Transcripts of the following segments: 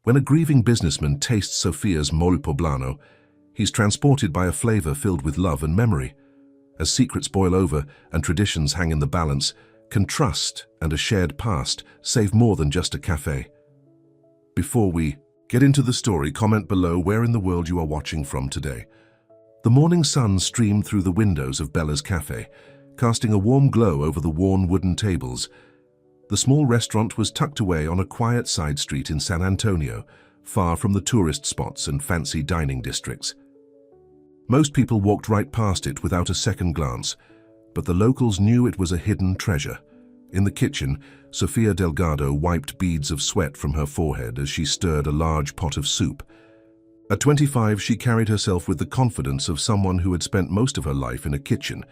When a grieving businessman tastes Sofia's mole poblano, he's transported by a flavor filled with love and memory. As secrets boil over and traditions hang in the balance, can trust and a shared past save more than just a cafe? Before we get into the story, comment below where in the world you are watching from today. The morning sun streamed through the windows of Bella's cafe, casting a warm glow over the worn wooden tables. The small restaurant was tucked away on a quiet side street in San Antonio, far from the tourist spots and fancy dining districts. Most people walked right past it without a second glance, but the locals knew it was a hidden treasure. In the kitchen, Sofia Delgado wiped beads of sweat from her forehead as she stirred a large pot of soup. At 25, she carried herself with the confidence of someone who had spent most of her life in a kitchen.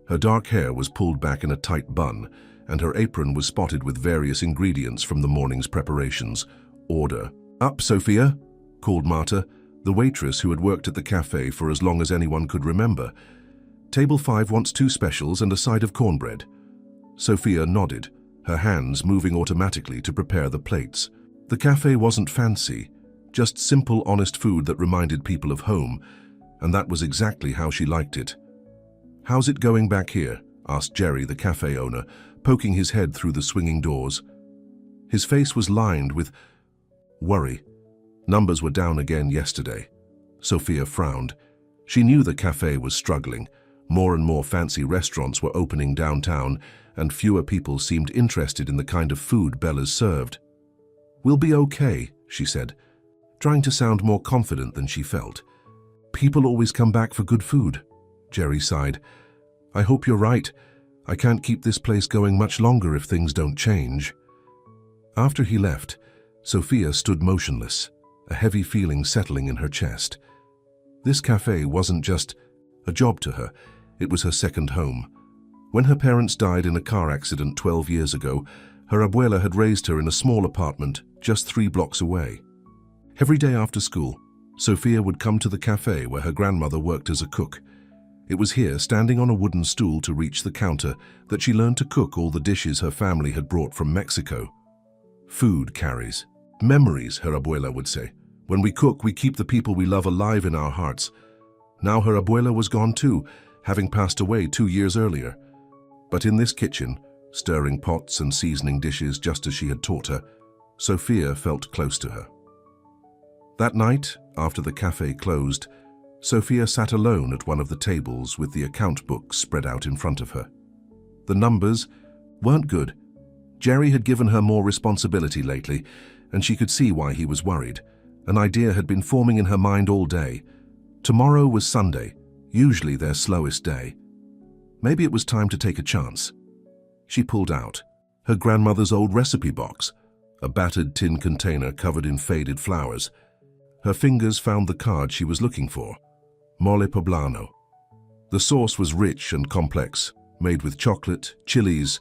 Her dark hair was pulled back in a tight bun, and her apron was spotted with various ingredients from the morning's preparations. "Order." "Up, Sofia," called Marta, the waitress who had worked at the cafe for as long as anyone could remember. "Table 5 wants 2 specials and a side of cornbread." Sofia nodded, her hands moving automatically to prepare the plates. The cafe wasn't fancy, just simple, honest food that reminded people of home, and that was exactly how she liked it. "How's it going back here?" asked Jerry, the cafe owner, poking his head through the swinging doors. His face was lined with worry. Numbers were down again yesterday. Sofia frowned. She knew the cafe was struggling. More and more fancy restaurants were opening downtown, and fewer people seemed interested in the kind of food Bella's served. "We'll be okay," she said, trying to sound more confident than she felt. "People always come back for good food." Jerry sighed. "I hope you're right. I can't keep this place going much longer if things don't change." After he left, Sofia stood motionless, a heavy feeling settling in her chest. This cafe wasn't just a job to her, it was her second home. When her parents died in a car accident 12 years ago, her abuela had raised her in a small apartment just 3 blocks away. Every day after school, Sofia would come to the cafe where her grandmother worked as a cook. It was here, standing on a wooden stool to reach the counter, that she learned to cook all the dishes her family had brought from Mexico. "Food carries memories," her abuela would say. "When we cook, we keep the people we love alive in our hearts." Now her abuela was gone too, having passed away 2 years earlier. But in this kitchen, stirring pots and seasoning dishes just as she had taught her, Sofia felt close to her. That night, after the cafe closed, Sofia sat alone at one of the tables with the account books spread out in front of her. The numbers weren't good. Jerry had given her more responsibility lately, and she could see why he was worried. An idea had been forming in her mind all day. Tomorrow was Sunday, usually their slowest day. Maybe it was time to take a chance. She pulled out her grandmother's old recipe box, a battered tin container covered in faded flowers. Her fingers found the card she was looking for. Mole poblano. The sauce was rich and complex, made with chocolate, chilies,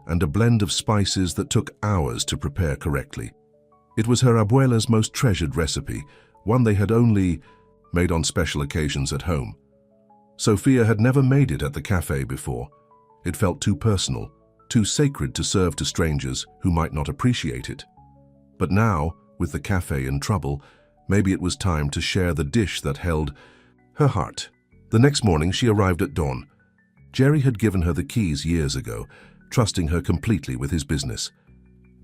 and a blend of spices that took hours to prepare correctly. It was her abuela's most treasured recipe, one they had only made on special occasions at home. Sofia had never made it at the cafe before. It felt too personal, too sacred to serve to strangers who might not appreciate it. But now, with the cafe in trouble, maybe it was time to share the dish that held her heart. The next morning she arrived at dawn. Jerry had given her the keys years ago, trusting her completely with his business.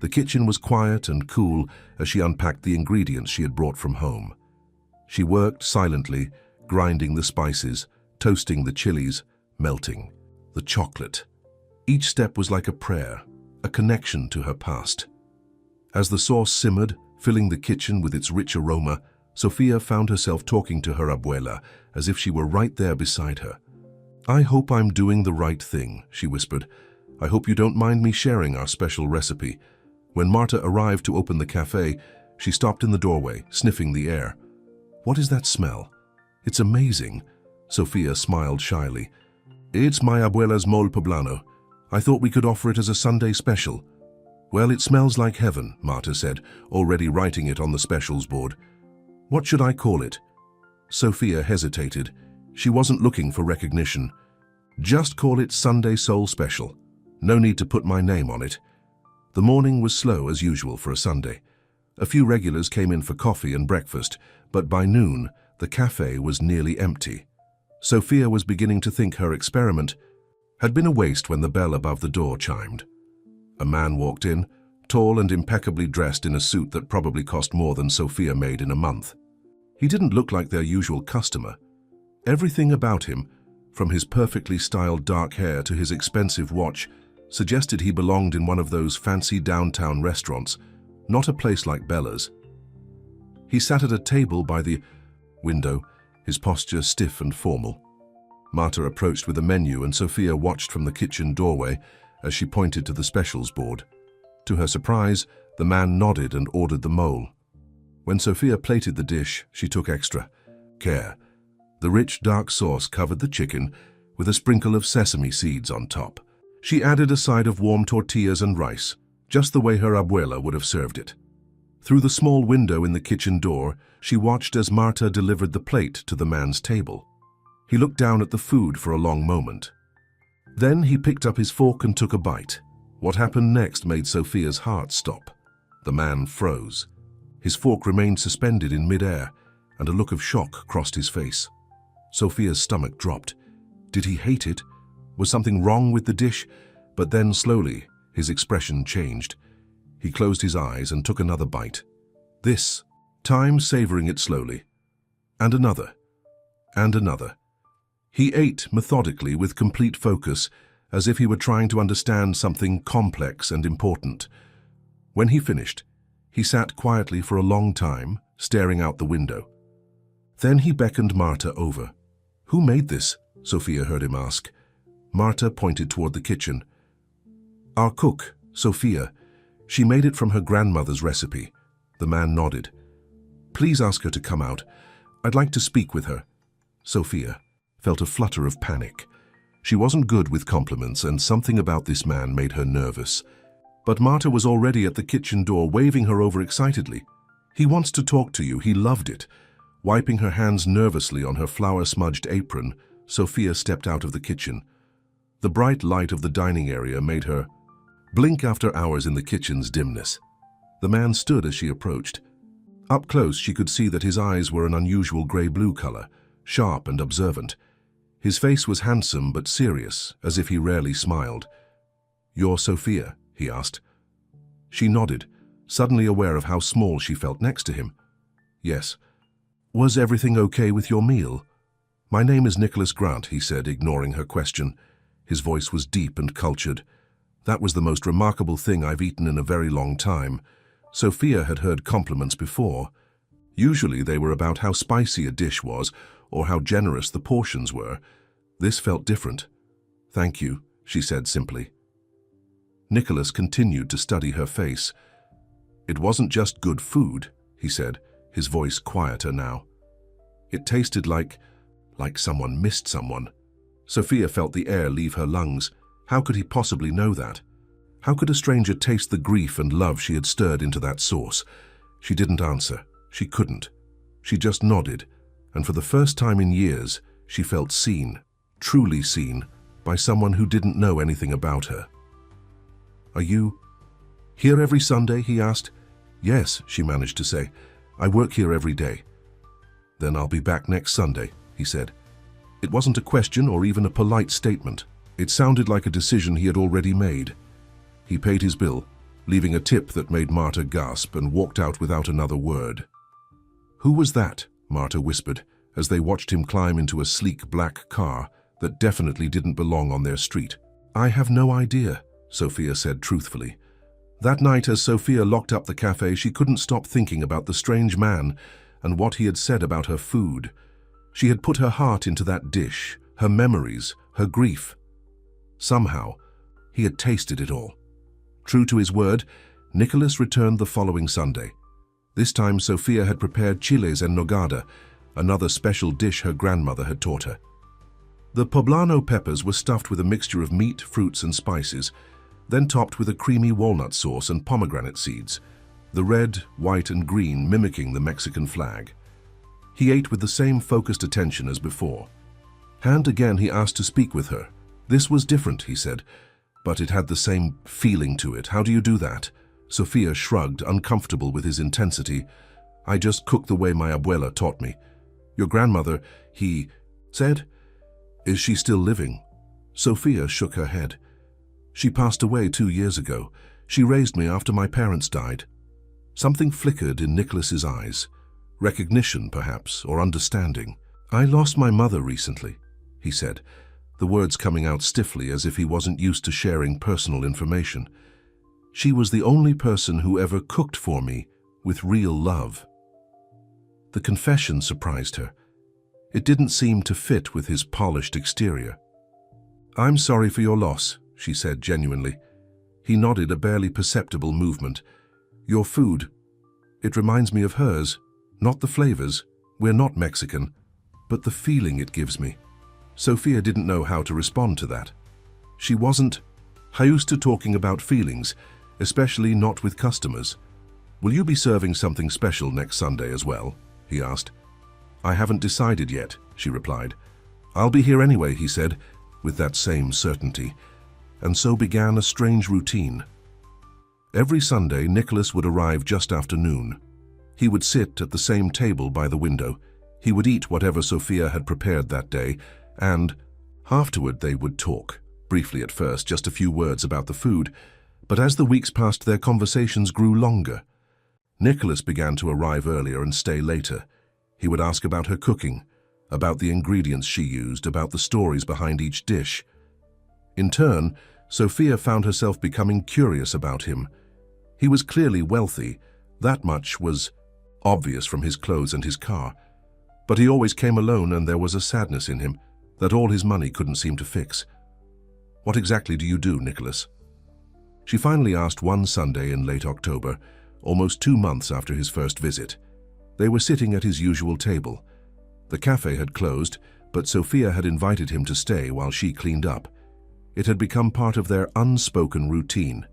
The kitchen was quiet and cool as she unpacked the ingredients she had brought from home. She worked silently, grinding the spices, toasting the chilies, melting the chocolate. Each step was like a prayer, a connection to her past. As the sauce simmered, filling the kitchen with its rich aroma, Sofia found herself talking to her abuela as if she were right there beside her. "I hope I'm doing the right thing," she whispered. "I hope you don't mind me sharing our special recipe." When Marta arrived to open the cafe, she stopped in the doorway, sniffing the air. "What is that smell?" "It's amazing." Sofia smiled shyly. "It's my abuela's mole poblano. I thought we could offer it as a Sunday special." "Well, it smells like heaven," Marta said, already writing it on the specials board. "What should I call it?" Sofia hesitated. She wasn't looking for recognition. "Just call it Sunday Soul Special. No need to put my name on it." The morning was slow as usual for a Sunday. A few regulars came in for coffee and breakfast, but by noon, the cafe was nearly empty. Sophia was beginning to think her experiment had been a waste when the bell above the door chimed. A man walked in, tall and impeccably dressed in a suit that probably cost more than Sophia made in a month. He didn't look like their usual customer. Everything about him, from his perfectly styled dark hair to his expensive watch, suggested he belonged in one of those fancy downtown restaurants, not a place like Bella's. He sat at a table by the window, his posture stiff and formal. Marta approached with a menu and Sophia watched from the kitchen doorway as she pointed to the specials board. To her surprise, the man nodded and ordered the mole. When Sophia plated the dish, she took extra care. The rich, dark sauce covered the chicken with a sprinkle of sesame seeds on top. She added a side of warm tortillas and rice, just the way her abuela would have served it. Through the small window in the kitchen door, she watched as Marta delivered the plate to the man's table. He looked down at the food for a long moment. Then he picked up his fork and took a bite. What happened next made Sophia's heart stop. The man froze. His fork remained suspended in midair, and a look of shock crossed his face. Sophia's stomach dropped. Did he hate it? Was something wrong with the dish? But then, slowly, his expression changed. He closed his eyes and took another bite. This time savoring it slowly. And another. And another. He ate methodically with complete focus, as if he were trying to understand something complex and important. When he finished, he sat quietly for a long time, staring out the window. Then he beckoned Marta over. "Who made this?" Sophia heard him ask. Marta pointed toward the kitchen. "Our cook, Sophia. She made it from her grandmother's recipe." The man nodded. "Please ask her to come out. I'd like to speak with her." Sophia felt a flutter of panic. She wasn't good with compliments, and something about this man made her nervous. But Marta was already at the kitchen door, waving her over excitedly. "He wants to talk to you. He loved it." Wiping her hands nervously on her flour-smudged apron, Sophia stepped out of the kitchen. The bright light of the dining area made her blink after hours in the kitchen's dimness. The man stood as she approached. Up close, she could see that his eyes were an unusual grey-blue color, sharp and observant. His face was handsome but serious, as if he rarely smiled. "You're Sophia?" he asked. She nodded, suddenly aware of how small she felt next to him. "Yes." "Was everything okay with your meal?" "My name is Nicholas Grant," he said, ignoring her question. His voice was deep and cultured. "That was the most remarkable thing I've eaten in a very long time." Sophia had heard compliments before. Usually they were about how spicy a dish was or how generous the portions were. This felt different. "Thank you," she said simply. Nicholas continued to study her face. "It wasn't just good food," he said, his voice quieter now. "It tasted like someone missed someone." Sophia felt the air leave her lungs. How could he possibly know that? How could a stranger taste the grief and love she had stirred into that sauce? She didn't answer. She couldn't. She just nodded, and for the first time in years, she felt seen, truly seen, by someone who didn't know anything about her. "Are you here every Sunday?" he asked. "Yes," she managed to say. "I work here every day." "Then I'll be back next Sunday," he said. It wasn't a question or even a polite statement. It sounded like a decision he had already made. He paid his bill, leaving a tip that made Marta gasp, and walked out without another word. "Who was that?" Marta whispered, as they watched him climb into a sleek black car that definitely didn't belong on their street. "I have no idea," Sophia said truthfully. That night, as Sophia locked up the cafe, she couldn't stop thinking about the strange man and what he had said about her food. She had put her heart into that dish, her memories, her grief. Somehow, he had tasted it all. True to his word, Nicholas returned the following Sunday. This time, Sophia had prepared chiles en nogada, another special dish her grandmother had taught her. The poblano peppers were stuffed with a mixture of meat, fruits, and spices, then topped with a creamy walnut sauce and pomegranate seeds, the red, white, and green mimicking the Mexican flag. He ate with the same focused attention as before. And again he asked to speak with her. "This was different," he said, but it had the same feeling to it. "How do you do that?" Sophia shrugged, uncomfortable with his intensity. "I just cook the way my abuela taught me. Your grandmother," he said. "Is she still living?" Sophia shook her head. "She passed away 2 years ago. She raised me after my parents died." Something flickered in Nicholas's eyes. Recognition, perhaps, or understanding. "I lost my mother recently," he said, the words coming out stiffly as if he wasn't used to sharing personal information. "She was the only person who ever cooked for me with real love." The confession surprised her. It didn't seem to fit with his polished exterior. "I'm sorry for your loss," she said genuinely. He nodded, a barely perceptible movement. "Your food, it reminds me of hers. Not the flavors, we're not Mexican, but the feeling it gives me." Sophia didn't know how to respond to that. She wasn't used to talking about feelings, especially not with customers. "Will you be serving something special next Sunday as well?" he asked. "I haven't decided yet," she replied. "I'll be here anyway," he said, with that same certainty. And so began a strange routine. Every Sunday, Nicholas would arrive just after noon. He would sit at the same table by the window. He would eat whatever Sophia had prepared that day, and afterward they would talk. Briefly at first, just a few words about the food, but as the weeks passed, their conversations grew longer. Nicholas began to arrive earlier and stay later. He would ask about her cooking, about the ingredients she used, about the stories behind each dish. In turn, Sophia found herself becoming curious about him. He was clearly wealthy. That much was obvious from his clothes and his car. But he always came alone, and there was a sadness in him that all his money couldn't seem to fix. "What exactly do you do, Nicholas?" She finally asked one Sunday in late October, almost 2 months after his first visit. They were sitting at his usual table. The cafe had closed, but Sophia had invited him to stay while she cleaned up. It had become part of their unspoken routine.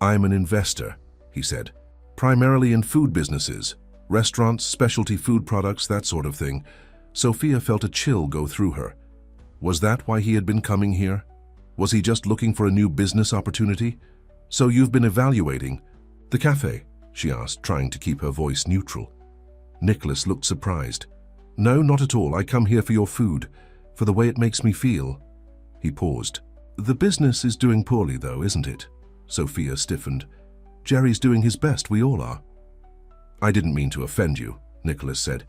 "I'm an investor," he said, "primarily in food businesses, restaurants, specialty food products, that sort of thing." Sophia felt a chill go through her. Was that why he had been coming here? Was he just looking for a new business opportunity? "So you've been evaluating the cafe?" she asked, trying to keep her voice neutral. Nicholas looked surprised. "No, not at all. I come here for your food, for the way it makes me feel." He paused. "The business is doing poorly, though, isn't it?" Sophia stiffened. "Jerry's doing his best, we all are." "I didn't mean to offend you," Nicholas said.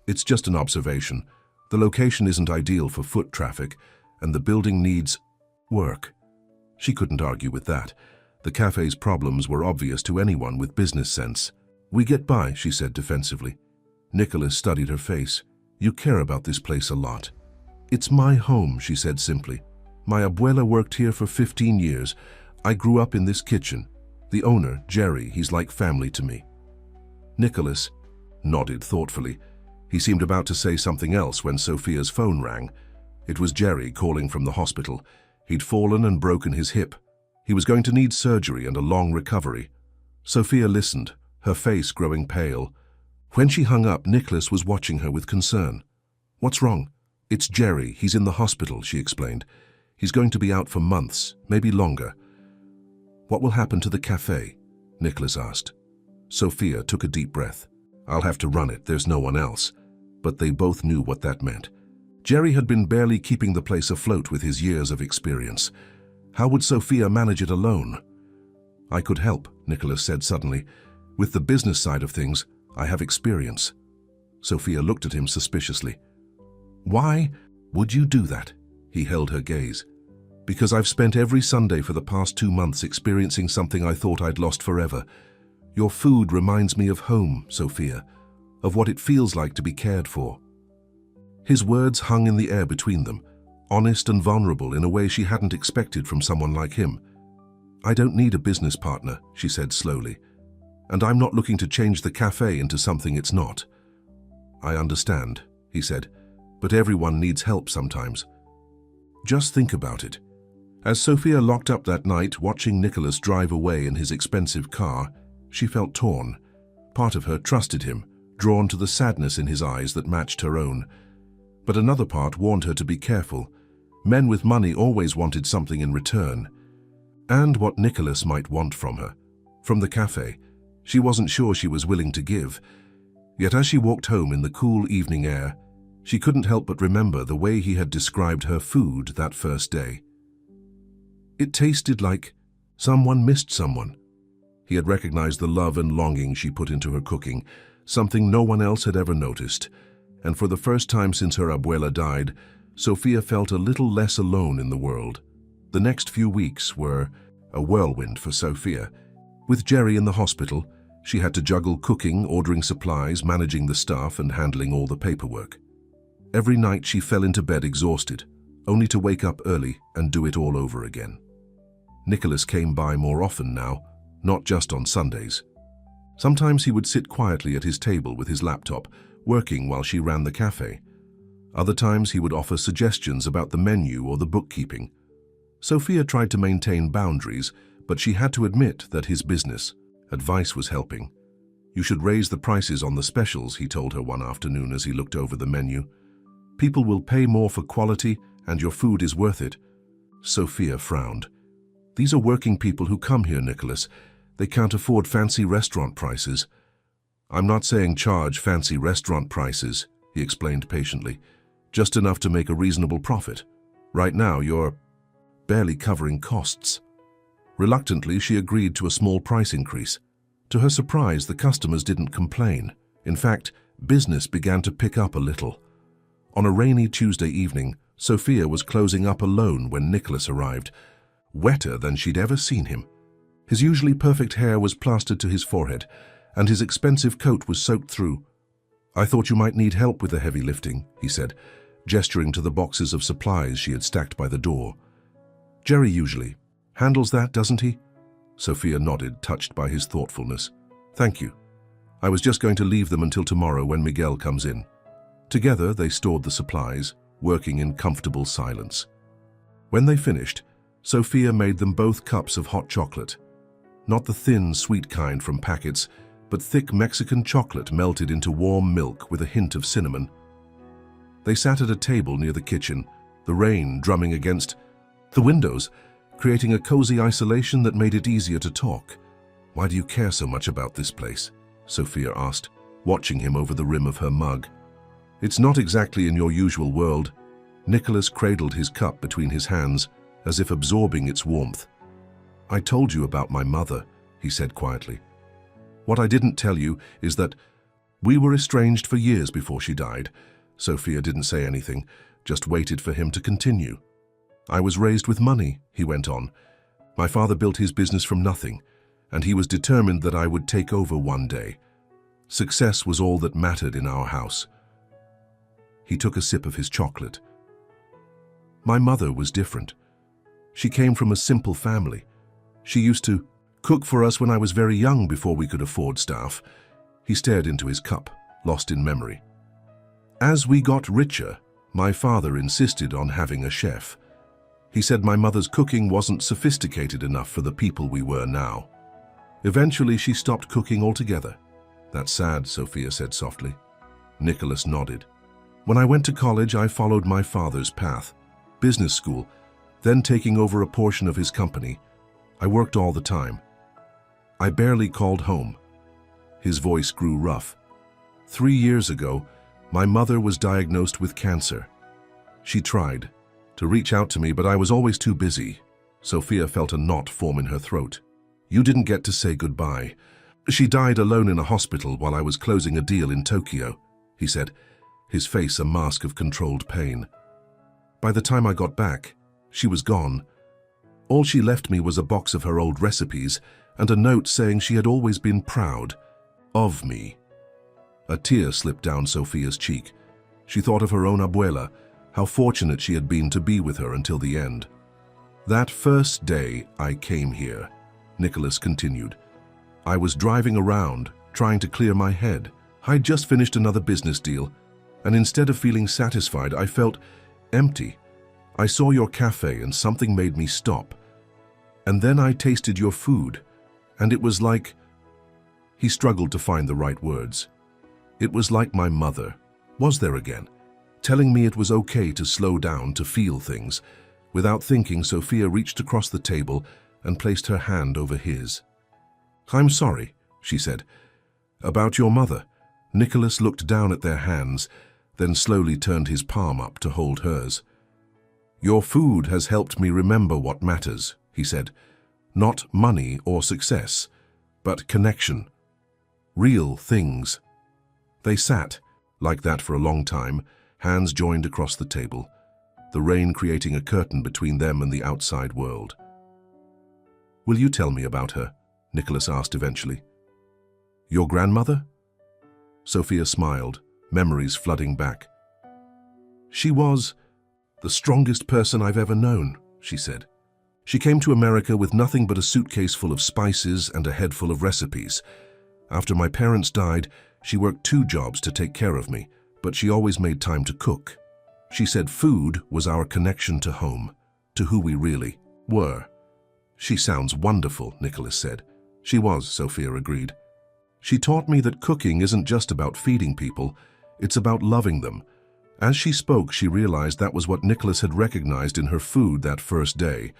"It's just an observation. The location isn't ideal for foot traffic, and the building needs work." She couldn't argue with that. The cafe's problems were obvious to anyone with business sense. "We get by," she said defensively. Nicholas studied her face. "You care about this place a lot." "It's my home," she said simply. "My abuela worked here for 15 years. I grew up in this kitchen. The owner, Jerry, he's like family to me." Nicholas nodded thoughtfully. He seemed about to say something else when Sophia's phone rang. It was Jerry calling from the hospital. He'd fallen and broken his hip. He was going to need surgery and a long recovery. Sophia listened, her face growing pale. When she hung up, Nicholas was watching her with concern. "What's wrong?" "It's Jerry. He's in the hospital," she explained. "He's going to be out for months, maybe longer." "What will happen to the cafe?" Nicholas asked. Sophia took a deep breath. "I'll have to run it. There's no one else." But they both knew what that meant. Jerry had been barely keeping the place afloat with his years of experience. How would Sophia manage it alone? "I could help," Nicholas said suddenly. "With the business side of things, I have experience." Sophia looked at him suspiciously. "Why would you do that?" He held her gaze. "Because I've spent every Sunday for the past 2 months experiencing something I thought I'd lost forever. Your food reminds me of home, Sophia, of what it feels like to be cared for." His words hung in the air between them, honest and vulnerable in a way she hadn't expected from someone like him. "I don't need a business partner," she said slowly. "And I'm not looking to change the cafe into something it's not." "I understand," he said, "but everyone needs help sometimes." Just think about it. As Sophia locked up that night, watching Nicholas drive away in his expensive car, she felt torn. Part of her trusted him, drawn to the sadness in his eyes that matched her own. But another part warned her to be careful. Men with money always wanted something in return. And what Nicholas might want from her. from the cafe. She wasn't sure she was willing to give. Yet as she walked home in the cool evening air, she couldn't help but remember the way he had described her food that first day. It tasted like someone missed someone. He had recognized the love and longing she put into her cooking, something no one else had ever noticed. And for the first time since her abuela died, Sofia felt a little less alone in the world. The next few weeks were a whirlwind for Sofia. With Jerry in the hospital, she had to juggle cooking, ordering supplies, managing the staff, and handling all the paperwork. Every night she fell into bed exhausted, only to wake up early and do it all over again. Nicholas came by more often now, not just on Sundays. Sometimes he would sit quietly at his table with his laptop, working while she ran the cafe. Other times he would offer suggestions about the menu or the bookkeeping. Sofia tried to maintain boundaries, but she had to admit that his business advice was helping. "You should raise the prices on the specials," he told her one afternoon as he looked over the menu. "People will pay more for quality, and your food is worth it." Sofia frowned. "These are working people who come here, Nicholas. They can't afford fancy restaurant prices." "I'm not saying charge fancy restaurant prices," he explained patiently. "Just enough to make a reasonable profit. Right now, you're barely covering costs." Reluctantly, she agreed to a small price increase. To her surprise, the customers didn't complain. In fact, business began to pick up a little. On a rainy Tuesday evening, Sofia was closing up alone when Nicholas arrived, wetter than she'd ever seen him. His usually perfect hair was plastered to his forehead, and his expensive coat was soaked through. "I thought you might need help with the heavy lifting," he said, gesturing to the boxes of supplies she had stacked by the door. "Jerry usually handles that, doesn't he?" Sofia nodded, touched by his thoughtfulness. "Thank you. I was just going to leave them until tomorrow when Miguel comes in." Together, they stored the supplies, working in comfortable silence. When they finished, Sofia made them both cups of hot chocolate. Not the thin, sweet kind from packets, but thick Mexican chocolate melted into warm milk with a hint of cinnamon. They sat at a table near the kitchen, the rain drumming against the windows, creating a cozy isolation that made it easier to talk. "Why do you care so much about this place?" Sofia asked, watching him over the rim of her mug. "It's not exactly in your usual world." Nicholas cradled his cup between his hands, as if absorbing its warmth. "I told you about my mother," he said quietly. "What I didn't tell you is that we were estranged for years before she died." Sofia didn't say anything, just waited for him to continue. "I was raised with money," he went on. "My father built his business from nothing, and he was determined that I would take over one day. Success was all that mattered in our house." He took a sip of his chocolate. "My mother was different. She came from a simple family. She used to cook for us when I was very young before we could afford staff." He stared into his cup, lost in memory. "As we got richer, my father insisted on having a chef. He said my mother's cooking wasn't sophisticated enough for the people we were now. Eventually, she stopped cooking altogether." "That's sad," Sofia said softly. Nicholas nodded. "When I went to college, I followed my father's path. Business school, then taking over a portion of his company. I worked all the time. I barely called home." His voice grew rough. 3 years ago, my mother was diagnosed with cancer. She tried to reach out to me, but I was always too busy." Sofia felt a knot form in her throat. "You didn't get to say goodbye. She died alone in a hospital while I was closing a deal in Tokyo," he said, his face a mask of controlled pain. "By the time I got back, she was gone. All she left me was a box of her old recipes and a note saying she had always been proud of me." A tear slipped down Sofia's cheek. She thought of her own abuela, how fortunate she had been to be with her until the end. "That first day I came here," Nicholas continued, "I was driving around, trying to clear my head. I'd just finished another business deal, and instead of feeling satisfied, I felt empty. I saw your cafe and something made me stop. And then I tasted your food, and it was like..." He struggled to find the right words. "It was like my mother was there again, telling me it was okay to slow down, to feel things." Without thinking, Sofia reached across the table and placed her hand over his. "I'm sorry," she said. "About your mother." Nicholas looked down at their hands, then slowly turned his palm up to hold hers. "Your food has helped me remember what matters," he said. "Not money or success, but connection. Real things." They sat, like that for a long time, hands joined across the table, the rain creating a curtain between them and the outside world. "Will you tell me about her?" Nicholas asked eventually. "Your grandmother?" Sophia smiled, memories flooding back. "She was the strongest person I've ever known," she said. "She came to America with nothing but a suitcase full of spices and a head full of recipes. After my parents died, she worked 2 jobs to take care of me, but she always made time to cook. She said food was our connection to home, to who we really were." "She sounds wonderful," Nicholas said. "She was," Sophia agreed. "She taught me that cooking isn't just about feeding people, it's about loving them." As she spoke, she realized that was what Nicholas had recognized in her food that first day.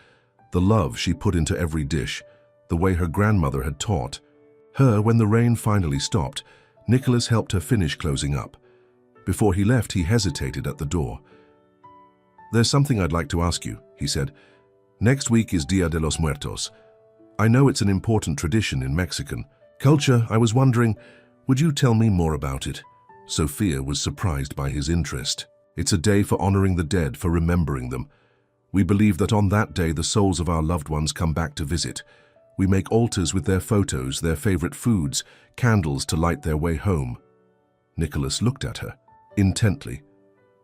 The love she put into every dish, the way her grandmother had taught her. When the rain finally stopped, Nicholas helped her finish closing up. Before he left, he hesitated at the door. "There's something I'd like to ask you," he said. "Next week is Dia de los Muertos. I know it's an important tradition in Mexican culture. I was wondering, would you tell me more about it?" Sophia was surprised by his interest. "It's a day for honoring the dead, for remembering them. We believe that on that day the souls of our loved ones come back to visit. We make altars with their photos, their favorite foods, candles to light their way home." Nicholas looked at her intently.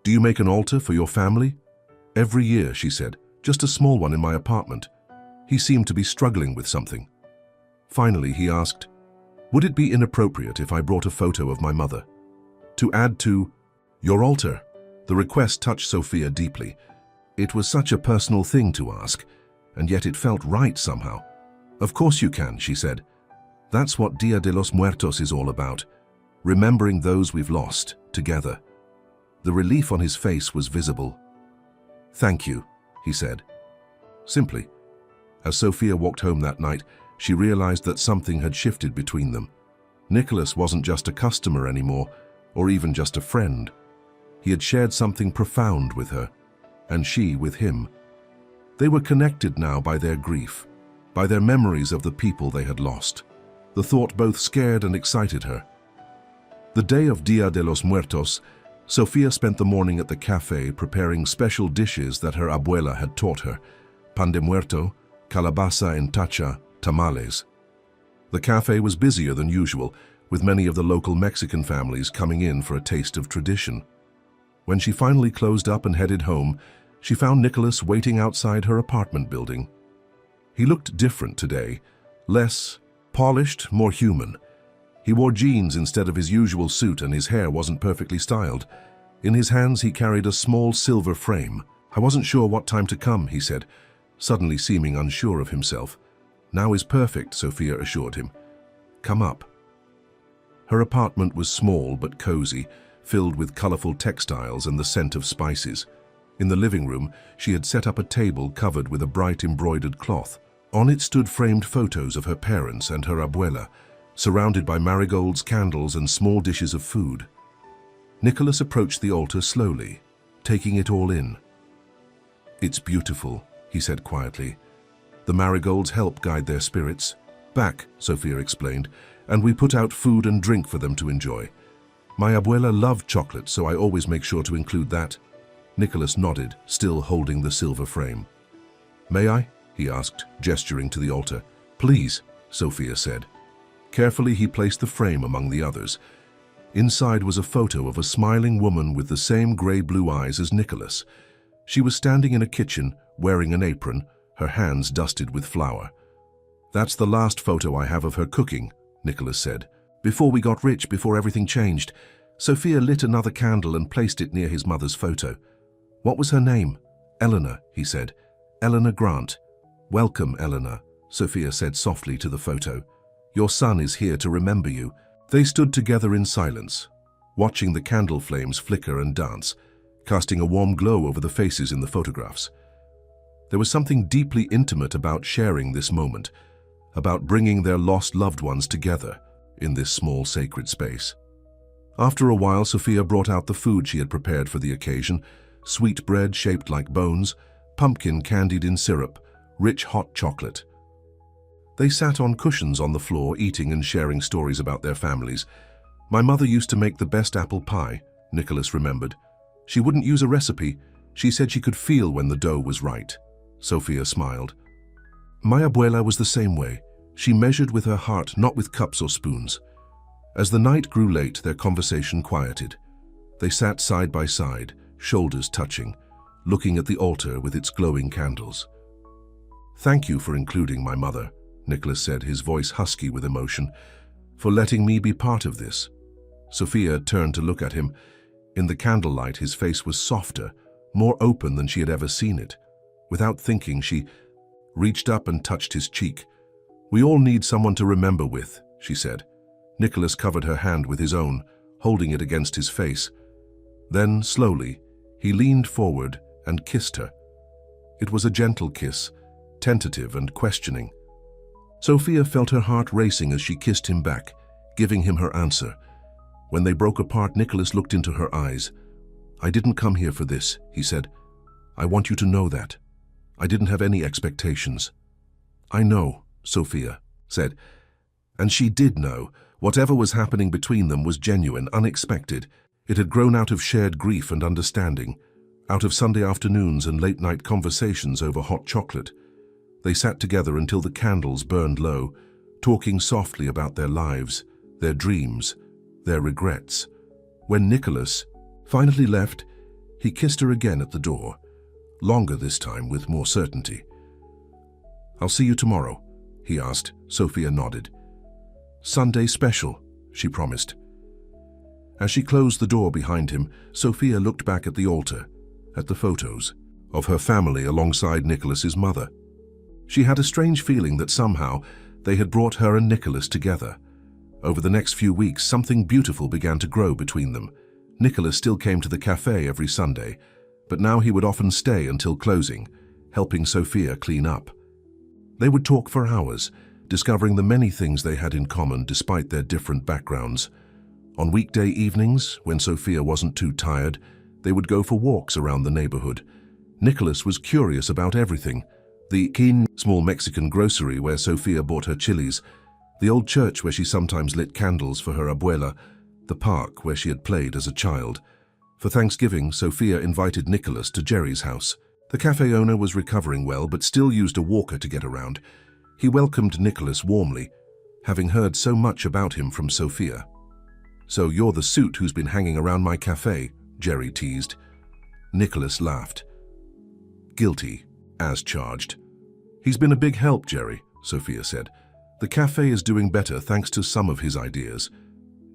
"Do you make an altar for your family?" "Every year," she said. "Just a small one in my apartment." He seemed to be struggling with something. Finally, he asked, "Would it be inappropriate if I brought a photo of my mother to add to your altar?" The request touched Sophia deeply. It was such a personal thing to ask, and yet it felt right somehow. "Of course you can," she said. "That's what Dia de los Muertos is all about, remembering those we've lost, together." The relief on his face was visible. "Thank you," he said. Simply. As Sophia walked home that night, she realized that something had shifted between them. Nicholas wasn't just a customer anymore, or even just a friend. He had shared something profound with her, and she with him. They were connected now by their grief, by their memories of the people they had lost. The thought both scared and excited her. The day of Dia de los Muertos, Sophia spent the morning at the cafe preparing special dishes that her abuela had taught her: pan de muerto, calabaza en tacha, tamales. The cafe was busier than usual, with many of the local Mexican families coming in for a taste of tradition. When she finally closed up and headed home, she found Nicholas waiting outside her apartment building. He looked different today, less polished, more human. He wore jeans instead of his usual suit, and his hair wasn't perfectly styled. In his hands he carried a small silver frame. "I wasn't sure what time to come," he said, suddenly seeming unsure of himself. "Now is perfect," Sophia assured him. "Come up." Her apartment was small but cozy, filled with colorful textiles and the scent of spices. In the living room, she had set up a table covered with a bright embroidered cloth. On it stood framed photos of her parents and her abuela, surrounded by marigolds, candles, and small dishes of food. Nicholas approached the altar slowly, taking it all in. "It's beautiful," he said quietly. "The marigolds help guide their spirits." "Back," Sophia explained, "and we put out food and drink for them to enjoy. My abuela loved chocolate, so I always make sure to include that." Nicholas nodded, still holding the silver frame. "May I?" he asked, gesturing to the altar. "Please," Sophia said. Carefully, he placed the frame among the others. Inside was a photo of a smiling woman with the same gray-blue eyes as Nicholas. She was standing in a kitchen, wearing an apron, her hands dusted with flour. "That's the last photo I have of her cooking," Nicholas said. "Before we got rich, before everything changed." Sophia lit another candle and placed it near his mother's photo. "What was her name?" "Eleanor," he said. "Eleanor Grant." "Welcome, Eleanor," Sophia said softly to the photo. "Your son is here to remember you." They stood together in silence, watching the candle flames flicker and dance, casting a warm glow over the faces in the photographs. There was something deeply intimate about sharing this moment, about bringing their lost loved ones together in this small sacred space. After a while, Sophia brought out the food she had prepared for the occasion: sweet bread shaped like bones, pumpkin candied in syrup, rich hot chocolate. They sat on cushions on the floor, eating and sharing stories about their families. "My mother used to make the best apple pie," Nicholas remembered. "She wouldn't use a recipe. She said she could feel when the dough was right." Sophia smiled. "My abuela was the same way. She measured with her heart, not with cups or spoons." As the night grew late, their conversation quieted. They sat side by side, shoulders touching, looking at the altar with its glowing candles. "Thank you for including my mother," Nicholas said, his voice husky with emotion, "for letting me be part of this." Sophia turned to look at him. In the candlelight, his face was softer, more open than she had ever seen it. Without thinking, she reached up and touched his cheek. "We all need someone to remember with," she said. Nicholas covered her hand with his own, holding it against his face. Then, slowly, he leaned forward and kissed her. It was a gentle kiss, tentative and questioning. Sophia felt her heart racing as she kissed him back, giving him her answer. When they broke apart, Nicholas looked into her eyes. "I didn't come here for this," he said. "I want you to know that. I didn't have any expectations." "I know," Sophia said. And she did know. Whatever was happening between them was genuine, unexpected. It had grown out of shared grief and understanding, out of Sunday afternoons and late-night conversations over hot chocolate. They sat together until the candles burned low, talking softly about their lives, their dreams, their regrets. When Nicholas finally left, he kissed her again at the door, longer this time, with more certainty. "I'll see you tomorrow," he asked. Sophia nodded. "Sunday special," she promised. As she closed the door behind him, Sophia looked back at the altar, at the photos of her family alongside Nicholas's mother. She had a strange feeling that somehow they had brought her and Nicholas together. Over the next few weeks, something beautiful began to grow between them. Nicholas still came to the cafe every Sunday, but now he would often stay until closing, helping Sophia clean up. They would talk for hours, discovering the many things they had in common despite their different backgrounds. On weekday evenings, when Sophia wasn't too tired, they would go for walks around the neighborhood. Nicholas was curious about everything: the small Mexican grocery where Sophia bought her chilies, the old church where she sometimes lit candles for her abuela, the park where she had played as a child. For Thanksgiving, Sophia invited Nicholas to Jerry's house. The cafe owner was recovering well, but still used a walker to get around. He welcomed Nicholas warmly, having heard so much about him from Sophia. "So you're the suit who's been hanging around my cafe," Jerry teased. Nicholas laughed. "Guilty, as charged." "He's been a big help, Jerry," Sophia said. "The cafe is doing better thanks to some of his ideas."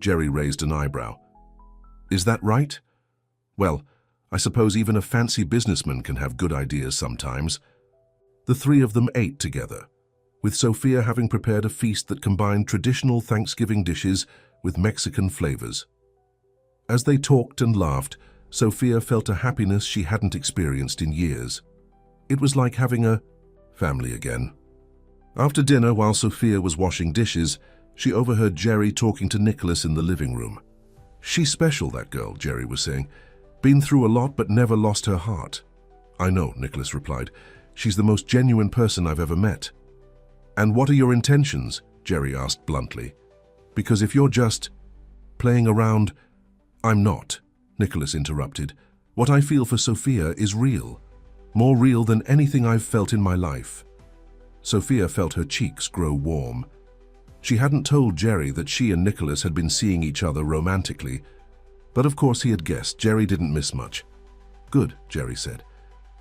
Jerry raised an eyebrow. "Is that right?" "Well, I suppose even a fancy businessman can have good ideas sometimes." The three of them ate together, with Sophia having prepared a feast that combined traditional Thanksgiving dishes with Mexican flavors. As they talked and laughed, Sophia felt a happiness she hadn't experienced in years. It was like having a family again. After dinner, while Sophia was washing dishes, she overheard Jerry talking to Nicholas in the living room. "She's special, that girl," Jerry was saying. "Been through a lot but never lost her heart." "I know," Nicholas replied. "She's the most genuine person I've ever met." "And what are your intentions?" Jerry asked bluntly. "Because if you're just playing around—" "I'm not," Nicholas interrupted. "What I feel for Sophia is real, more real than anything I've felt in my life." Sophia felt her cheeks grow warm. She hadn't told Jerry that she and Nicholas had been seeing each other romantically, but of course he had guessed. Jerry didn't miss much. "Good," Jerry said,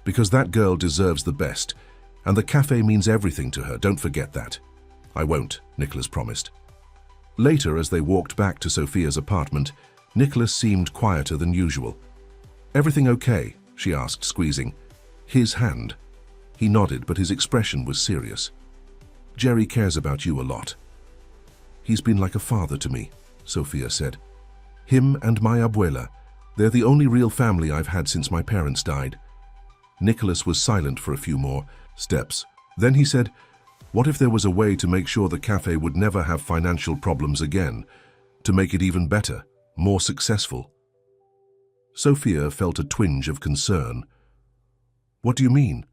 "because that girl deserves the best, and the cafe means everything to her, don't forget that." "I won't," Nicholas promised. Later, as they walked back to Sophia's apartment, Nicholas seemed quieter than usual. "Everything okay?" she asked, squeezing his hand. He nodded, but his expression was serious. "Jerry cares about you a lot." "He's been like a father to me," Sophia said. "Him and my abuela, they're the only real family I've had since my parents died." Nicholas was silent for a few more steps. Then he said, What if there was a way to make sure the cafe would never have financial problems again, to make it even better, more successful? Sophia felt a twinge of concern. What do you mean?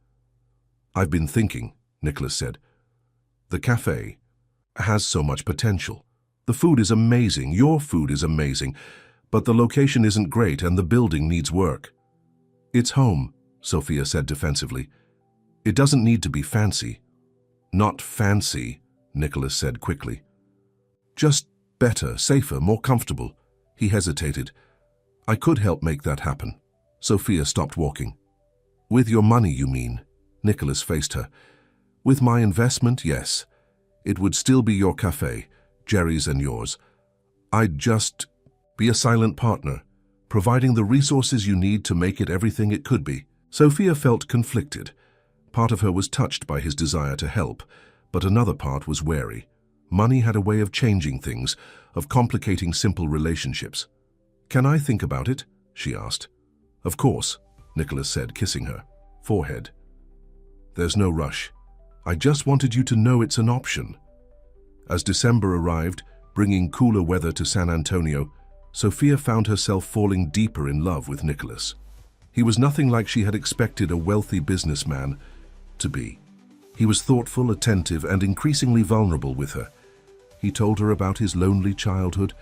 I've been thinking, Nicholas said. The cafe has so much potential. The food is amazing, your food is amazing, but the location isn't great and the building needs work. It's home, Sophia said defensively. It doesn't need to be fancy. Not fancy, Nicholas said quickly. Just better, safer, more comfortable. He hesitated. I could help make that happen. Sophia stopped walking. With your money, you mean? Nicholas faced her. With my investment, yes. It would still be your cafe, Jerry's and yours. I'd just be a silent partner, providing the resources you need to make it everything it could be. Sophia felt conflicted. Part of her was touched by his desire to help, but another part was wary. Money had a way of changing things, of complicating simple relationships. Can I think about it? She asked. Of course, Nicholas said, kissing her forehead. There's no rush. I just wanted you to know it's an option. As December arrived, bringing cooler weather to San Antonio, Sophia found herself falling deeper in love with Nicholas. He was nothing like she had expected a wealthy businessman to be. He was thoughtful, attentive, and increasingly vulnerable with her. He told her about his lonely childhood,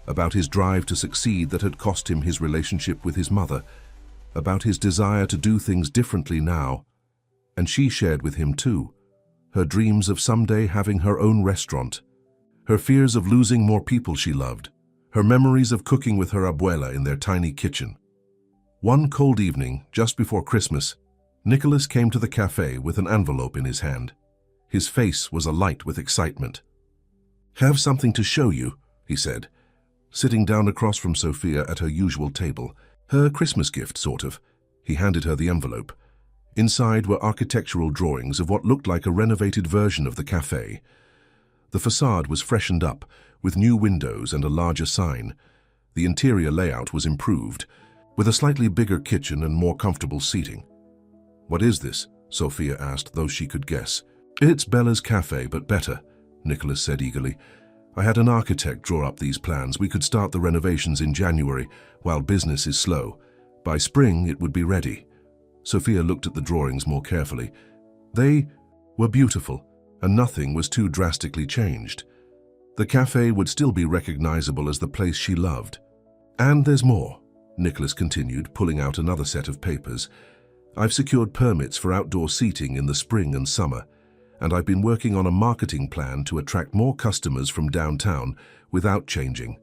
about his drive to succeed that had cost him his relationship with his mother, about his desire to do things differently now. And she shared with him too, her dreams of someday having her own restaurant, her fears of losing more people she loved, her memories of cooking with her abuela in their tiny kitchen. One cold evening, just before Christmas, Nicholas came to the cafe with an envelope in his hand. His face was alight with excitement. Have something to show you, he said, sitting down across from Sophia at her usual table. Her Christmas gift, sort of. He handed her the envelope. Inside were architectural drawings of what looked like a renovated version of the cafe. The facade was freshened up, with new windows and a larger sign. The interior layout was improved, with a slightly bigger kitchen and more comfortable seating. What is this? Sophia asked, though she could guess. It's Bella's cafe, but better, Nicholas said eagerly. I had an architect draw up these plans. We could start the renovations in January, while business is slow. By spring, it would be ready. Sophia looked at the drawings more carefully. They were beautiful, and nothing was too drastically changed. The cafe would still be recognizable as the place she loved. And there's more, Nicholas continued, pulling out another set of papers. I've secured permits for outdoor seating in the spring and summer, and I've been working on a marketing plan to attract more customers from downtown without changing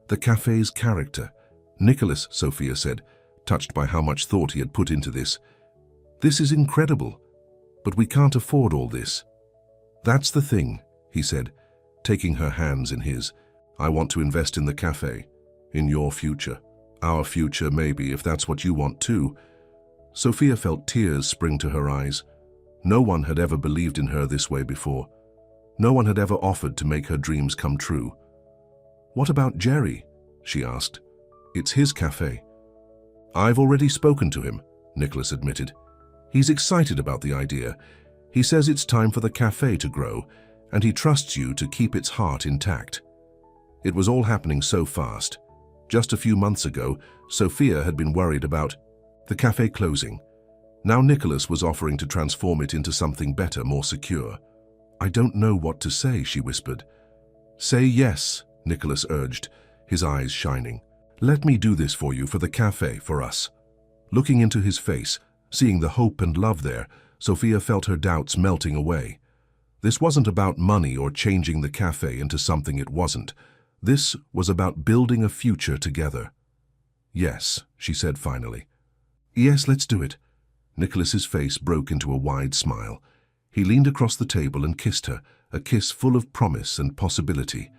the cafe's character. Nicholas, Sophia said, touched by how much thought he had put into this. This is incredible, but we can't afford all this. That's the thing, he said, taking her hands in his. I want to invest in the cafe, in your future. Our future, maybe, if that's what you want too. Sophia felt tears spring to her eyes. No one had ever believed in her this way before. No one had ever offered to make her dreams come true. What about Jerry? She asked. It's his cafe. I've already spoken to him, Nicholas admitted. He's excited about the idea. He says it's time for the cafe to grow, and he trusts you to keep its heart intact. It was all happening so fast. Just a few months ago, Sophia had been worried about the cafe closing. Now Nicholas was offering to transform it into something better, more secure. I don't know what to say, she whispered. Say yes, Nicholas urged, his eyes shining. Let me do this for you, for the cafe, for us. Looking into his face, seeing the hope and love there, Sophia felt her doubts melting away. This wasn't about money or changing the cafe into something it wasn't. This was about building a future together. Yes, she said finally. Yes, let's do it. Nicholas's face broke into a wide smile. He leaned across the table and kissed her, a kiss full of promise and possibility.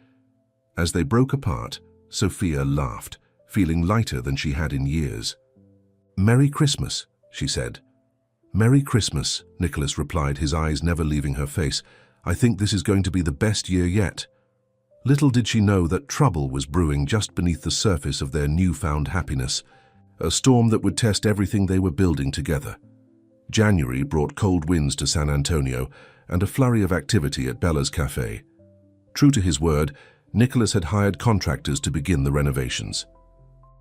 As they broke apart, Sophia laughed, feeling lighter than she had in years. Merry Christmas, she said. Merry Christmas, Nicholas replied, his eyes never leaving her face. I think this is going to be the best year yet. Little did she know that trouble was brewing just beneath the surface of their newfound happiness, a storm that would test everything they were building together. January brought cold winds to San Antonio and a flurry of activity at Bella's Cafe. True to his word, Nicholas had hired contractors to begin the renovations.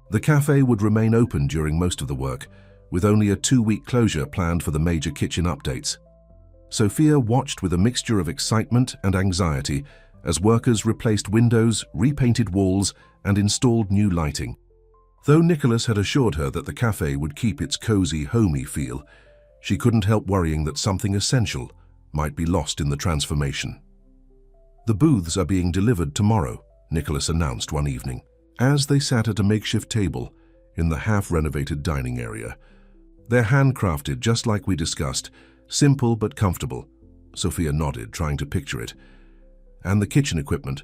The cafe would remain open during most of the work, with only a 2-week closure planned for the major kitchen updates. Sophia watched with a mixture of excitement and anxiety as workers replaced windows, repainted walls, and installed new lighting. Though Nicholas had assured her that the cafe would keep its cozy, homey feel, she couldn't help worrying that something essential might be lost in the transformation. "The booths are being delivered tomorrow," Nicholas announced one evening, as they sat at a makeshift table in the half-renovated dining area. "They're handcrafted, just like we discussed, simple but comfortable." Sophia nodded, trying to picture it. "And the kitchen equipment,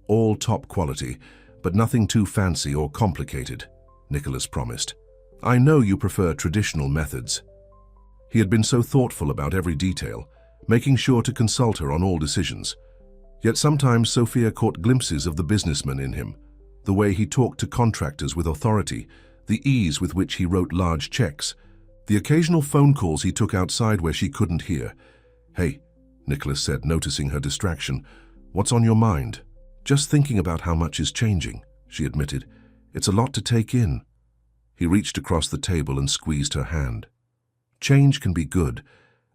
all top quality, but nothing too fancy or complicated," Nicholas promised. "I know you prefer traditional methods." He had been so thoughtful about every detail, making sure to consult her on all decisions. Yet sometimes Sophia caught glimpses of the businessman in him, the way he talked to contractors with authority, the ease with which he wrote large checks, the occasional phone calls he took outside where she couldn't hear. "Hey," Nicholas said, noticing her distraction, "what's on your mind?" "Just thinking about how much is changing," she admitted. "It's a lot to take in." He reached across the table and squeezed her hand. "Change can be good,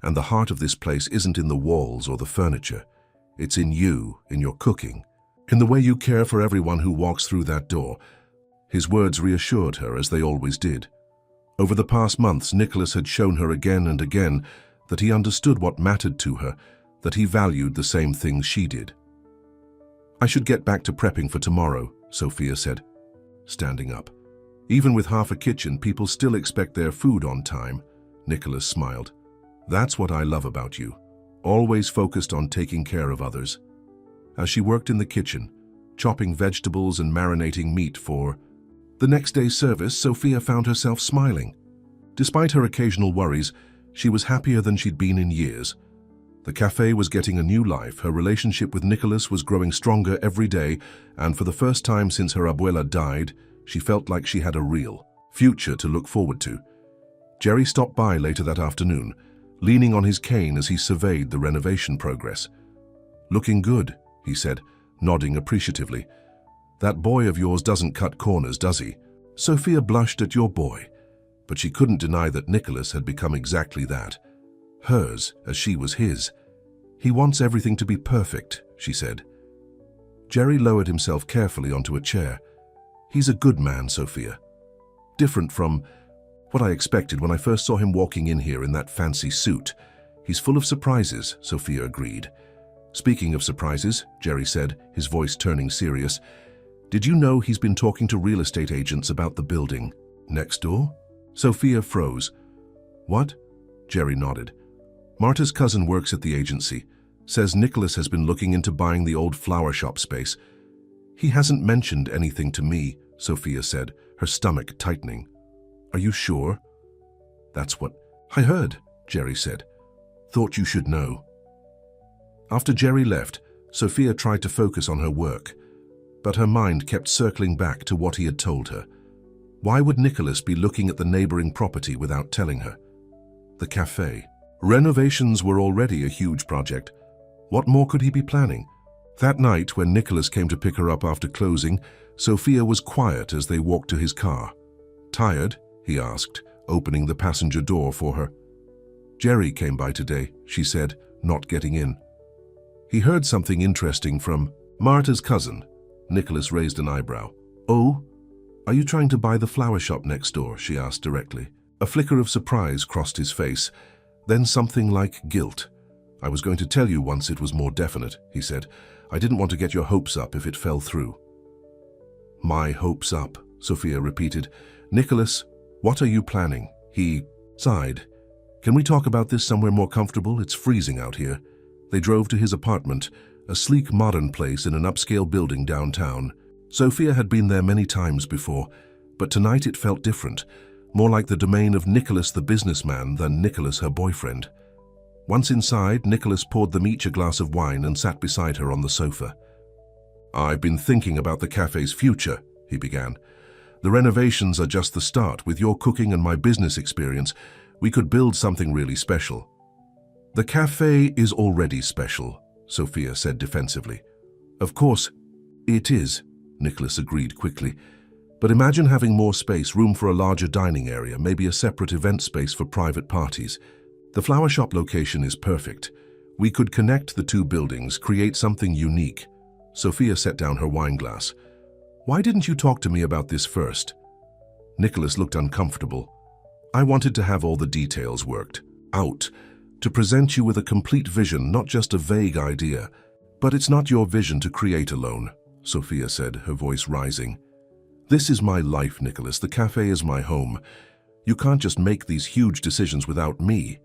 and the heart of this place isn't in the walls or the furniture. It's in you, in your cooking, in the way you care for everyone who walks through that door." His words reassured her, as they always did. Over the past months, Nicholas had shown her again and again that he understood what mattered to her, that he valued the same things she did. "I should get back to prepping for tomorrow," Sophia said, standing up. "Even with half a kitchen, people still expect their food on time." Nicholas smiled. "That's what I love about you, always focused on taking care of others." As she worked in the kitchen, chopping vegetables and marinating meat for the next day's service, Sophia found herself smiling. Despite her occasional worries, she was happier than she'd been in years. The cafe was getting a new life, her relationship with Nicholas was growing stronger every day, and for the first time since her abuela died, she felt like she had a real future to look forward to. Jerry stopped by later that afternoon, leaning on his cane as he surveyed the renovation progress. "Looking good," he said, nodding appreciatively. "That boy of yours doesn't cut corners, does he?" Sophia blushed at "your boy," but she couldn't deny that Nicholas had become exactly that. Hers, as she was his. "He wants everything to be perfect," she said. Jerry lowered himself carefully onto a chair. "He's a good man, Sophia. Different from what I expected when I first saw him walking in here in that fancy suit. He's full of surprises," Sophia agreed. "Speaking of surprises," Jerry said, his voice turning serious, "did you know he's been talking to real estate agents about the building next door?" Sophia froze. "What?" Jerry nodded. "Marta's cousin works at the agency. Says Nicholas has been looking into buying the old flower shop space." "He hasn't mentioned anything to me," Sophia said, her stomach tightening. "Are you sure?" "That's what I heard," Jerry said. "Thought you should know." After Jerry left, Sophia tried to focus on her work, but her mind kept circling back to what he had told her. Why would Nicholas be looking at the neighboring property without telling her? The cafe. Renovations were already a huge project. What more could he be planning? That night, when Nicholas came to pick her up after closing, Sophia was quiet as they walked to his car. "Tired?" he asked, opening the passenger door for her. "Jerry came by today," she said, not getting in. "He heard something interesting from Marta's cousin." Nicholas raised an eyebrow. "Oh? Are you trying to buy the flower shop next door?" she asked directly. A flicker of surprise crossed his face, then something like guilt. "I was going to tell you once it was more definite," he said. "I didn't want to get your hopes up if it fell through." "My hopes up," Sophia repeated. "Nicholas, what are you planning?" He sighed. "Can we talk about this somewhere more comfortable? It's freezing out here." They drove to his apartment, a sleek modern place in an upscale building downtown. Sophia had been there many times before, but tonight it felt different, more like the domain of Nicholas the businessman than Nicholas her boyfriend. Once inside, Nicholas poured them each a glass of wine and sat beside her on the sofa. "I've been thinking about the cafe's future," he began. "The renovations are just the start. With your cooking and my business experience, We could build something really special. The cafe is already special, Sophia said defensively. Of course, it is, Nicholas agreed quickly. But imagine having more space, room for a larger dining area, maybe a separate event space for private parties. The flower shop location is perfect. We could connect the two buildings, create something unique. Sophia set down her wine glass. Why didn't you talk to me about this first? Nicholas looked uncomfortable. I wanted to have all the details worked out, to present you with a complete vision, not just a vague idea. But it's not your vision to create alone, Sophia said, her voice rising. This is my life, Nicholas. The cafe is my home. You can't just make these huge decisions without me.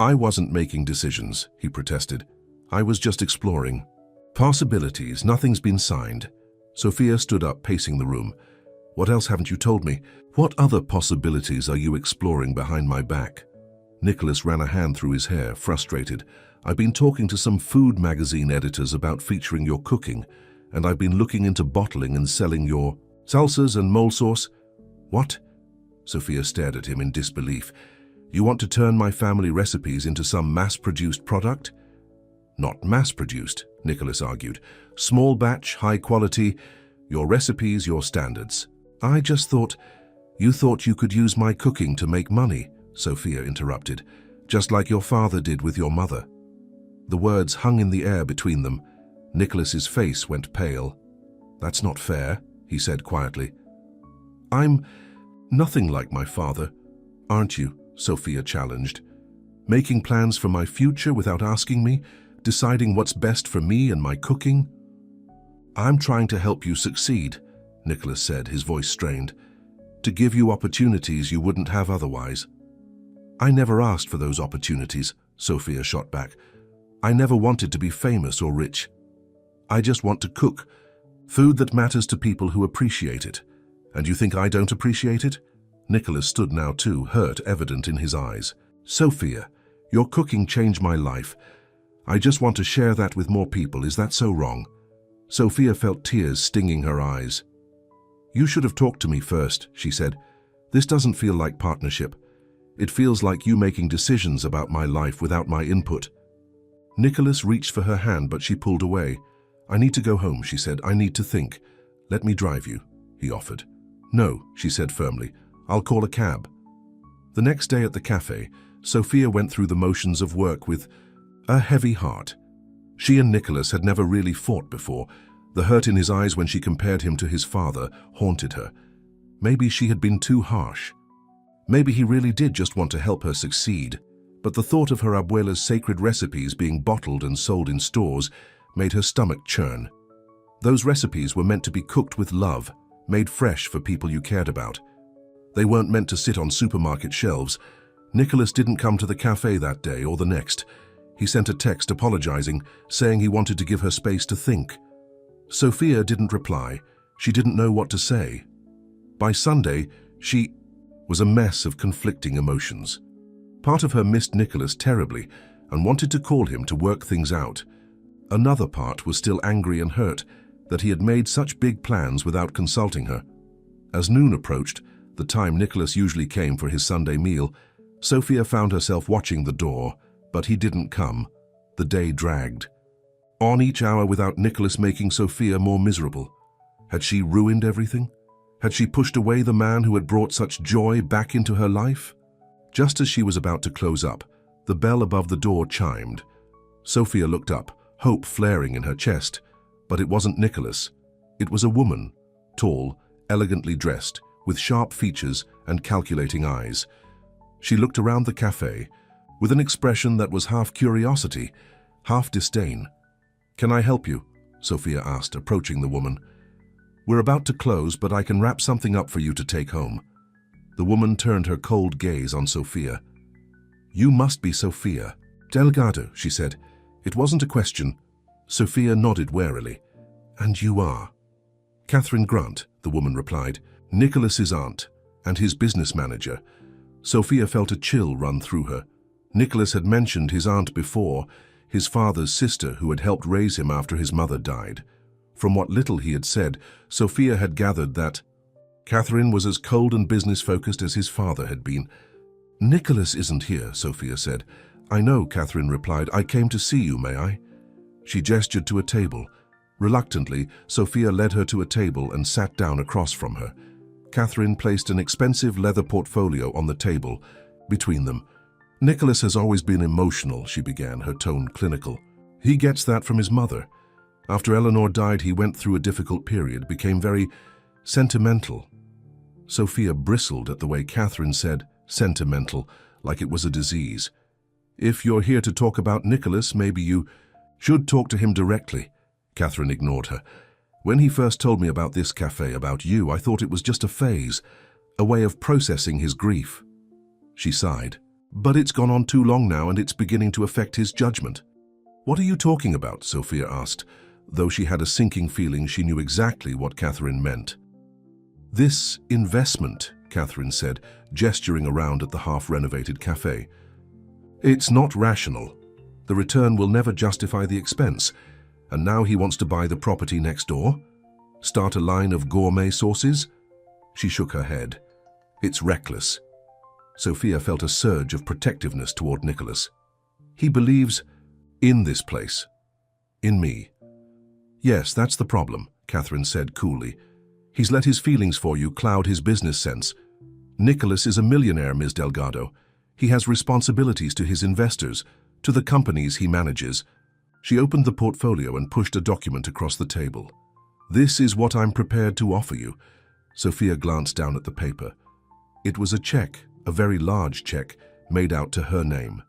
I wasn't making decisions, he protested. I was just exploring. Possibilities, nothing's been signed. Sophia stood up, pacing the room. What else haven't you told me? What other possibilities are you exploring behind my back? Nicholas ran a hand through his hair, frustrated. I've been talking to some food magazine editors about featuring your cooking, and I've been looking into bottling and selling your salsas and mole sauce. What? Sophia stared at him in disbelief. You want to turn my family recipes into some mass-produced product? Not mass-produced, Nicholas argued. Small batch, high quality, your recipes, your standards. I just thought, you thought you could use my cooking to make money, Sophia interrupted, just like your father did with your mother. The words hung in the air between them. Nicholas's face went pale. That's not fair, he said quietly. I'm nothing like my father, aren't you? Sophia challenged. Making plans for my future without asking me, deciding what's best for me and my cooking. I'm trying to help you succeed, Nicholas said, his voice strained, to give you opportunities you wouldn't have otherwise. I never asked for those opportunities, Sophia shot back. I never wanted to be famous or rich. I just want to cook, food that matters to people who appreciate it. And you think I don't appreciate it? Nicholas stood now too, hurt evident in his eyes. Sophia, your cooking changed my life. I just want to share that with more people. Is that so wrong? Sophia felt tears stinging her eyes. You should have talked to me first, she said. This doesn't feel like partnership. It feels like you making decisions about my life without my input. Nicholas reached for her hand, but she pulled away. I need to go home, she said. I need to think. Let me drive you, he offered. No, she said firmly. I'll call a cab. The next day at the cafe, Sophia went through the motions of work with a heavy heart. She and Nicholas had never really fought before. The hurt in his eyes when she compared him to his father haunted her. Maybe she had been too harsh. Maybe he really did just want to help her succeed. But the thought of her abuela's sacred recipes being bottled and sold in stores made her stomach churn. Those recipes were meant to be cooked with love, made fresh for people you cared about. They weren't meant to sit on supermarket shelves. Nicholas didn't come to the cafe that day or the next. He sent a text apologizing, saying he wanted to give her space to think. Sophia didn't reply. She didn't know what to say. By Sunday, she was a mess of conflicting emotions. Part of her missed Nicholas terribly and wanted to call him to work things out. Another part was still angry and hurt that he had made such big plans without consulting her. As noon approached, the time Nicholas usually came for his Sunday meal, Sophia found herself watching the door, but he didn't come. The day dragged. On each hour without Nicholas making Sophia more miserable. Had she ruined everything? Had she pushed away the man who had brought such joy back into her life? Just as she was about to close up, the bell above the door chimed. Sophia looked up, hope flaring in her chest. But it wasn't Nicholas. It was a woman, tall, elegantly dressed, with sharp features and calculating eyes. She looked around the cafe with an expression that was half curiosity, half disdain. Can I help you? Sophia asked, approaching the woman. We're about to close, but I can wrap something up for you to take home. The woman turned her cold gaze on Sophia. You must be Sophia. Delgado, she said. It wasn't a question. Sophia nodded warily. And you are? Catherine Grant, the woman replied. Nicholas's aunt and his business manager. Sophia felt a chill run through her. Nicholas had mentioned his aunt before, his father's sister who had helped raise him after his mother died. From what little he had said, Sophia had gathered that Catherine was as cold and business-focused as his father had been. Nicholas isn't here, Sophia said. I know, Catherine replied. I came to see you, may I? She gestured to a table. Reluctantly, Sophia led her to a table and sat down across from her. Catherine placed an expensive leather portfolio on the table between them. Nicholas has always been emotional, she began, her tone clinical. He gets that from his mother. After Eleanor died, he went through a difficult period, became very sentimental. Sophia bristled at the way Catherine said sentimental, like it was a disease. If you're here to talk about Nicholas, maybe you should talk to him directly. Catherine ignored her. When he first told me about this cafe, about you, I thought it was just a phase, a way of processing his grief. She sighed. But it's gone on too long now and it's beginning to affect his judgment. What are you talking about? Sophia asked, though she had a sinking feeling she knew exactly what Catherine meant. This investment, Catherine said, gesturing around at the half-renovated cafe. It's not rational. The return will never justify the expense. And now he wants to buy the property next door? Start a line of gourmet sauces? She shook her head. It's reckless. Sophia felt a surge of protectiveness toward Nicholas. He believes in this place. In me. Yes, that's the problem, Catherine said coolly. He's let his feelings for you cloud his business sense. Nicholas is a millionaire, Ms. Delgado. He has responsibilities to his investors, to the companies he manages. She opened the portfolio and pushed a document across the table. This is what I'm prepared to offer you. Sophia glanced down at the paper. It was a check, a very large check, made out to her name.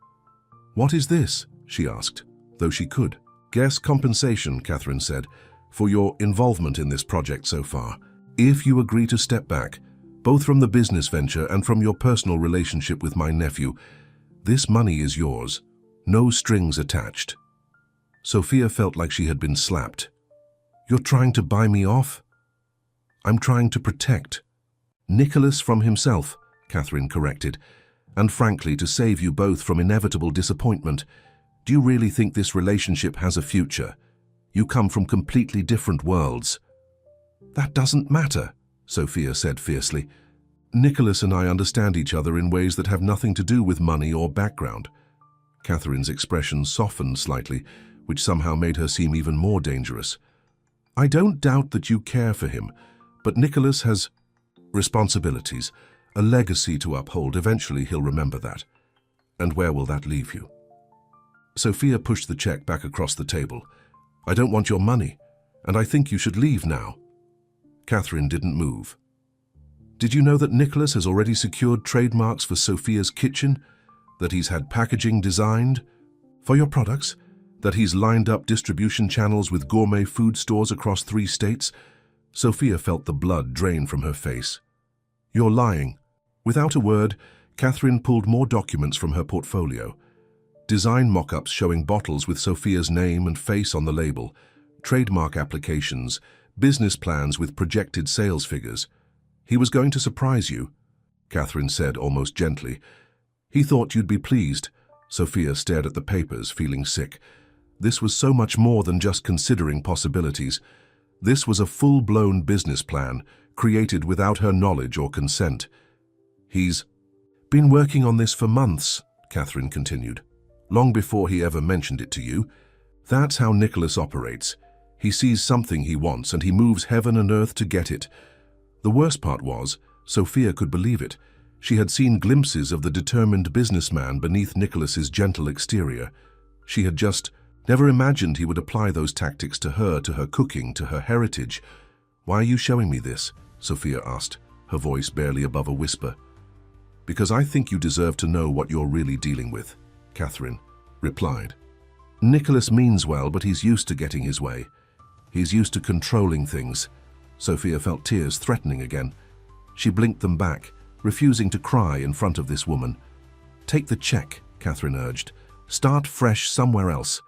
What is this? She asked, though she could. Guess compensation, Catherine said, for your involvement in this project so far. If you agree to step back, both from the business venture and from your personal relationship with my nephew, this money is yours, no strings attached. Sophia felt like she had been slapped. You're trying to buy me off? I'm trying to protect Nicholas from himself, Catherine corrected, and frankly, to save you both from inevitable disappointment. Do you really think this relationship has a future? You come from completely different worlds. That doesn't matter, Sophia said fiercely. Nicholas and I understand each other in ways that have nothing to do with money or background. Catherine's expression softened slightly, which somehow made her seem even more dangerous. I don't doubt that you care for him, but Nicholas has responsibilities, a legacy to uphold. Eventually he'll remember that. And where will that leave you? Sophia pushed the check back across the table. I don't want your money, and I think you should leave now. Catherine didn't move. Did you know that Nicholas has already secured trademarks for Sophia's kitchen? That he's had packaging designed for your products? That he's lined up distribution channels with gourmet food stores across 3 states? Sophia felt the blood drain from her face. You're lying. Without a word, Catherine pulled more documents from her portfolio. Design mock-ups showing bottles with Sophia's name and face on the label, trademark applications, business plans with projected sales figures. He was going to surprise you, Catherine said almost gently. He thought you'd be pleased. Sophia stared at the papers, feeling sick. This was so much more than just considering possibilities. This was a full-blown business plan, created without her knowledge or consent. He's been working on this for months, Catherine continued. Long before he ever mentioned it to you. That's how Nicholas operates. He sees something he wants and he moves heaven and earth to get it. The worst part was, Sophia could believe it. She had seen glimpses of the determined businessman beneath Nicholas's gentle exterior. She had just never imagined he would apply those tactics to her cooking, to her heritage. Why are you showing me this? Sophia asked, her voice barely above a whisper. Because I think you deserve to know what you're really dealing with, Catherine replied. Nicholas means well, but he's used to getting his way. He's used to controlling things. Sophia felt tears threatening again. She blinked them back, refusing to cry in front of this woman. Take the check, Catherine urged. Start fresh somewhere else.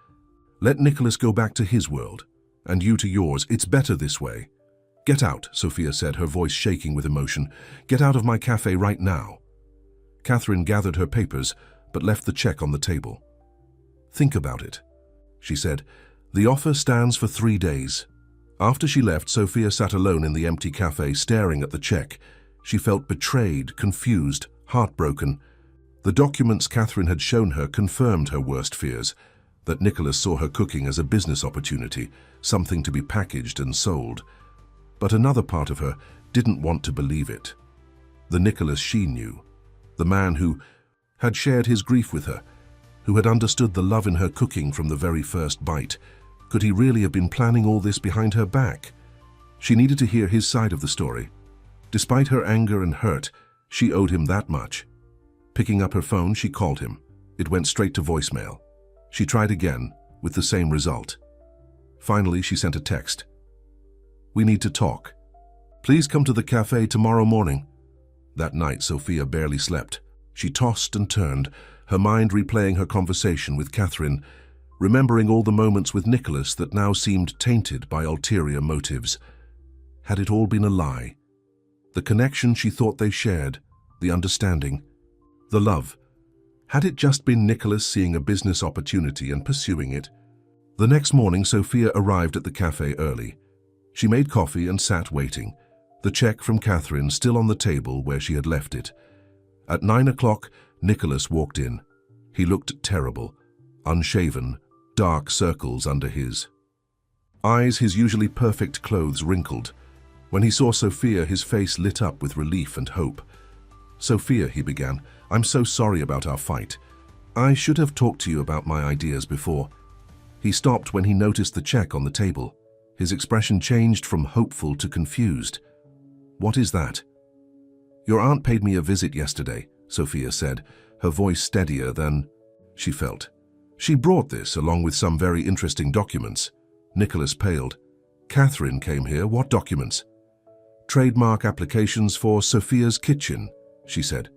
Let Nicholas go back to his world, and you to yours. It's better this way. Get out, Sophia said, her voice shaking with emotion. Get out of my cafe right now. Catherine gathered her papers, but left the check on the table. Think about it, she said. The offer stands for 3 days. After she left, Sophia sat alone in the empty cafe, staring at the check. She felt betrayed, confused, heartbroken. The documents Catherine had shown her confirmed her worst fears, that Nicholas saw her cooking as a business opportunity, something to be packaged and sold. But another part of her didn't want to believe it. The Nicholas she knew, the man who had shared his grief with her, who had understood the love in her cooking from the very first bite, could he really have been planning all this behind her back? She needed to hear his side of the story. Despite her anger and hurt, she owed him that much. Picking up her phone, she called him. It went straight to voicemail. She tried again, with the same result. Finally, she sent a text. "We need to talk. Please come to the cafe tomorrow morning." That night, Sophia barely slept. She tossed and turned, her mind replaying her conversation with Catherine, remembering all the moments with Nicholas that now seemed tainted by ulterior motives. Had it all been a lie? The connection she thought they shared, the understanding, the love. Had it just been Nicholas seeing a business opportunity and pursuing it? The next morning, Sophia arrived at the cafe early. She made coffee and sat waiting, the check from Catherine still on the table where she had left it. At 9 o'clock, Nicholas walked in. He looked terrible, unshaven, dark circles under his eyes, his usually perfect clothes wrinkled. When he saw Sophia, his face lit up with relief and hope. "Sophia," he began, "I'm so sorry about our fight. I should have talked to you about my ideas before." He stopped when he noticed the check on the table. His expression changed from hopeful to confused. "What is that?" "Your aunt paid me a visit yesterday," Sophia said, her voice steadier than she felt. "She brought this along with some very interesting documents." Nicholas paled. "Catherine came here. What documents?" "Trademark applications for Sophia's kitchen," she said.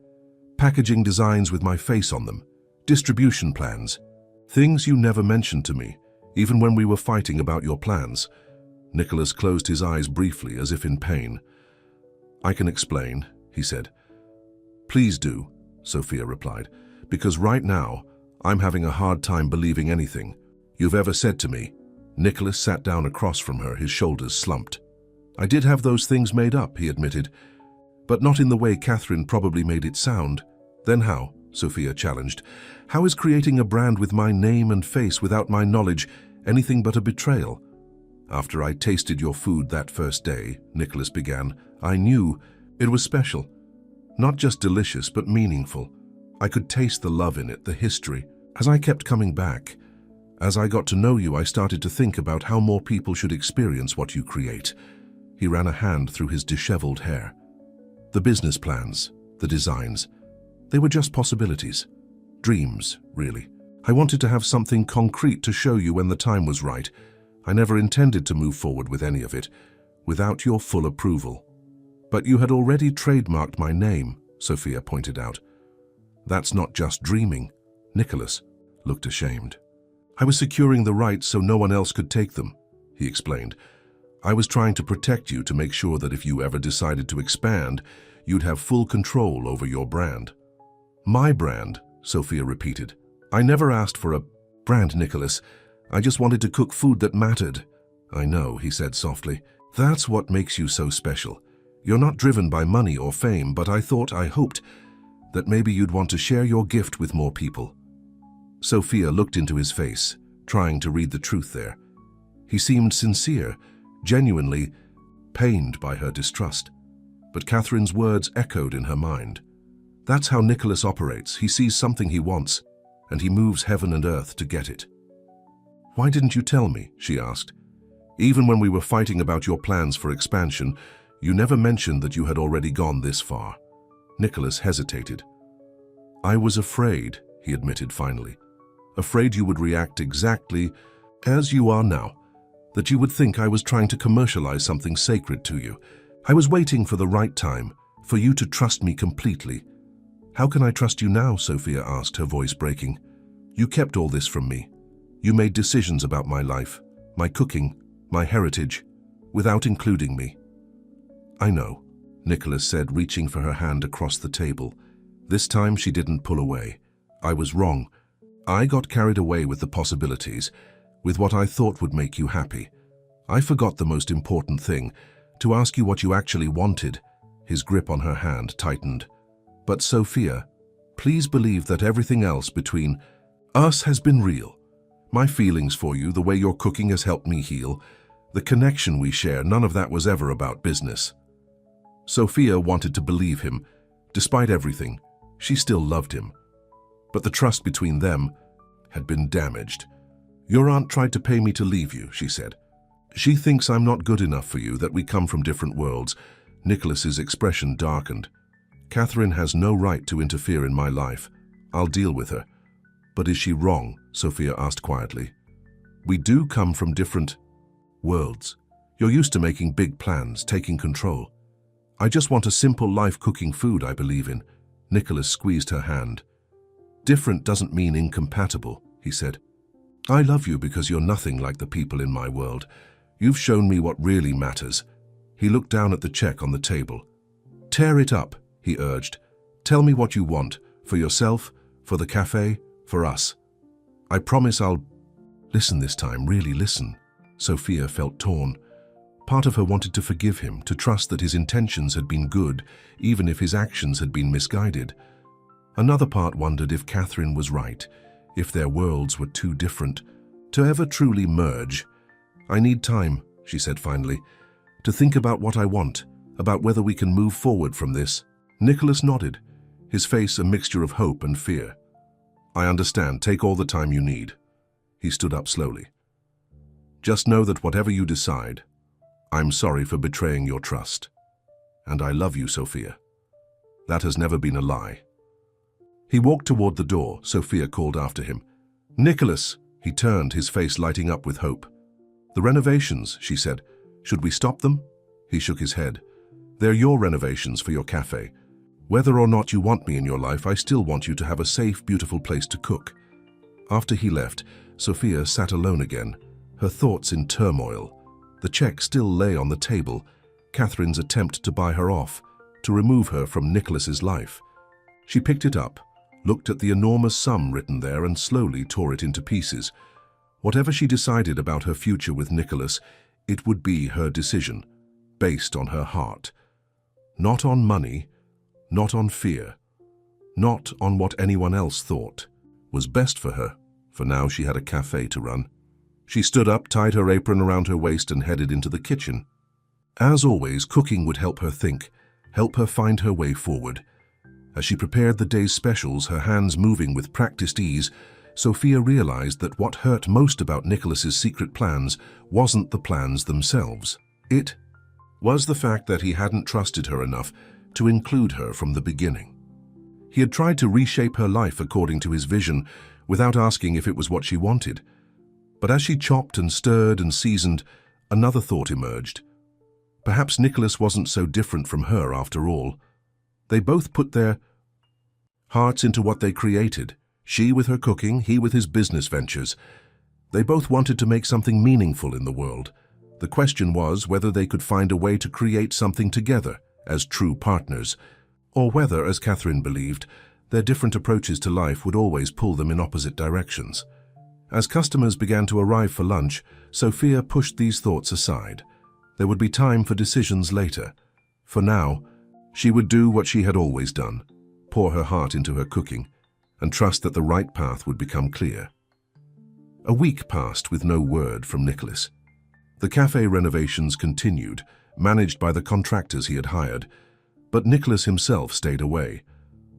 "Packaging designs with my face on them. Distribution plans. Things you never mentioned to me, even when we were fighting about your plans." Nicholas closed his eyes briefly, as if in pain. "I can explain," he said. "Please do," Sophia replied, "because right now, I'm having a hard time believing anything you've ever said to me." Nicholas sat down across from her, his shoulders slumped. "I did have those things made up," he admitted, "but not in the way Catherine probably made it sound." "Then how?" Sophia challenged. "How is creating a brand with my name and face without my knowledge anything but a betrayal?" "After I tasted your food that first day," Nicholas began, "I knew it was special. Not just delicious, but meaningful. I could taste the love in it, the history. As I kept coming back, as I got to know you, I started to think about how more people should experience what you create." He ran a hand through his disheveled hair. "The business plans, the designs, they were just possibilities. Dreams, really. I wanted to have something concrete to show you when the time was right. I never intended to move forward with any of it without your full approval." "But you had already trademarked my name," Sophia pointed out. "That's not just dreaming." Nicholas looked ashamed. "I was securing the rights so no one else could take them," he explained. "I was trying to protect you, to make sure that if you ever decided to expand, you'd have full control over your brand." "My brand," Sophia repeated. "I never asked for a brand, Nicholas. I just wanted to cook food that mattered." "I know," he said softly. "That's what makes you so special. You're not driven by money or fame, but I hoped, that maybe you'd want to share your gift with more people." Sophia looked into his face, trying to read the truth there. He seemed sincere, genuinely pained by her distrust. But Catherine's words echoed in her mind. That's how Nicholas operates. He sees something he wants, and he moves heaven and earth to get it. "Why didn't you tell me?" she asked. "Even when we were fighting about your plans for expansion, you never mentioned that you had already gone this far." Nicholas hesitated. "I was afraid," he admitted finally. "Afraid you would react exactly as you are now, that you would think I was trying to commercialize something sacred to you. I was waiting for the right time, for you to trust me completely." "How can I trust you now?" Sophia asked, her voice breaking. "You kept all this from me. You made decisions about my life, my cooking, my heritage, without including me." "I know," Nicholas said, reaching for her hand across the table. This time she didn't pull away. "I was wrong. I got carried away with the possibilities, with what I thought would make you happy. I forgot the most important thing, to ask you what you actually wanted." His grip on her hand tightened. "But Sophia, Please believe that everything else between us has been real. My feelings for you, the way your cooking has helped me heal, the connection we share, none of that was ever about business. Sophia wanted to believe him. Despite everything, she still loved him. But the trust between them had been damaged. Your aunt tried to pay me to leave you, she said. She thinks I'm not good enough for you, that we come from different worlds. Nicholas's expression darkened. Catherine has no right to interfere in my life. I'll deal with her. But is she wrong? Sophia asked quietly. We do come from different worlds. You're used to making big plans, taking control. I just want a simple life, cooking food I believe in. Nicholas squeezed her hand. Different doesn't mean incompatible, he said. I love you because you're nothing like the people in my world. You've shown me what really matters. He looked down at the check on the table. Tear it up, he urged. Tell me what you want, for yourself, for the cafe, for us. I promise I'll listen this time, really listen. Sophia felt torn. Part of her wanted to forgive him, to trust that his intentions had been good, even if his actions had been misguided. Another part wondered if Catherine was right, if their worlds were too different to ever truly merge. I need time, she said finally, to think about what I want, about whether we can move forward from this. Nicholas nodded, his face a mixture of hope and fear. I understand. Take all the time you need. He stood up slowly. Just know that whatever you decide, I'm sorry for betraying your trust. And I love you, Sophia. That has never been a lie. He walked toward the door. Sophia called after him. Nicholas! He turned, his face lighting up with hope. The renovations, she said. Should we stop them? He shook his head. They're your renovations for your cafe. Whether or not you want me in your life, I still want you to have a safe, beautiful place to cook. After he left, Sophia sat alone again, her thoughts in turmoil. The check still lay on the table, Catherine's attempt to buy her off, to remove her from Nicholas's life. She picked it up, looked at the enormous sum written there and slowly tore it into pieces. Whatever she decided about her future with Nicholas, it would be her decision, based on her heart. Not on money, not on fear, not on what anyone else thought was best for her, for now she had a cafe to run. She stood up, tied her apron around her waist and headed into the kitchen. As always, cooking would help her think, help her find her way forward. As she prepared the day's specials, her hands moving with practiced ease, Sophia realized that what hurt most about Nicholas's secret plans wasn't the plans themselves. It was the fact that he hadn't trusted her enough to include her from the beginning. He had tried to reshape her life according to his vision without asking if it was what she wanted. But as she chopped and stirred and seasoned, another thought emerged. Perhaps Nicholas wasn't so different from her after all. They both put their hearts into what they created, she with her cooking, he with his business ventures. They both wanted to make something meaningful in the world. The question was whether they could find a way to create something together as true partners, or whether, as Catherine believed, their different approaches to life would always pull them in opposite directions. As customers began to arrive for lunch, Sophia pushed these thoughts aside. There would be time for decisions later. For now, she would do what she had always done, pour her heart into her cooking, and trust that the right path would become clear. A week passed with no word from Nicholas. The cafe renovations continued, managed by the contractors he had hired, but Nicholas himself stayed away.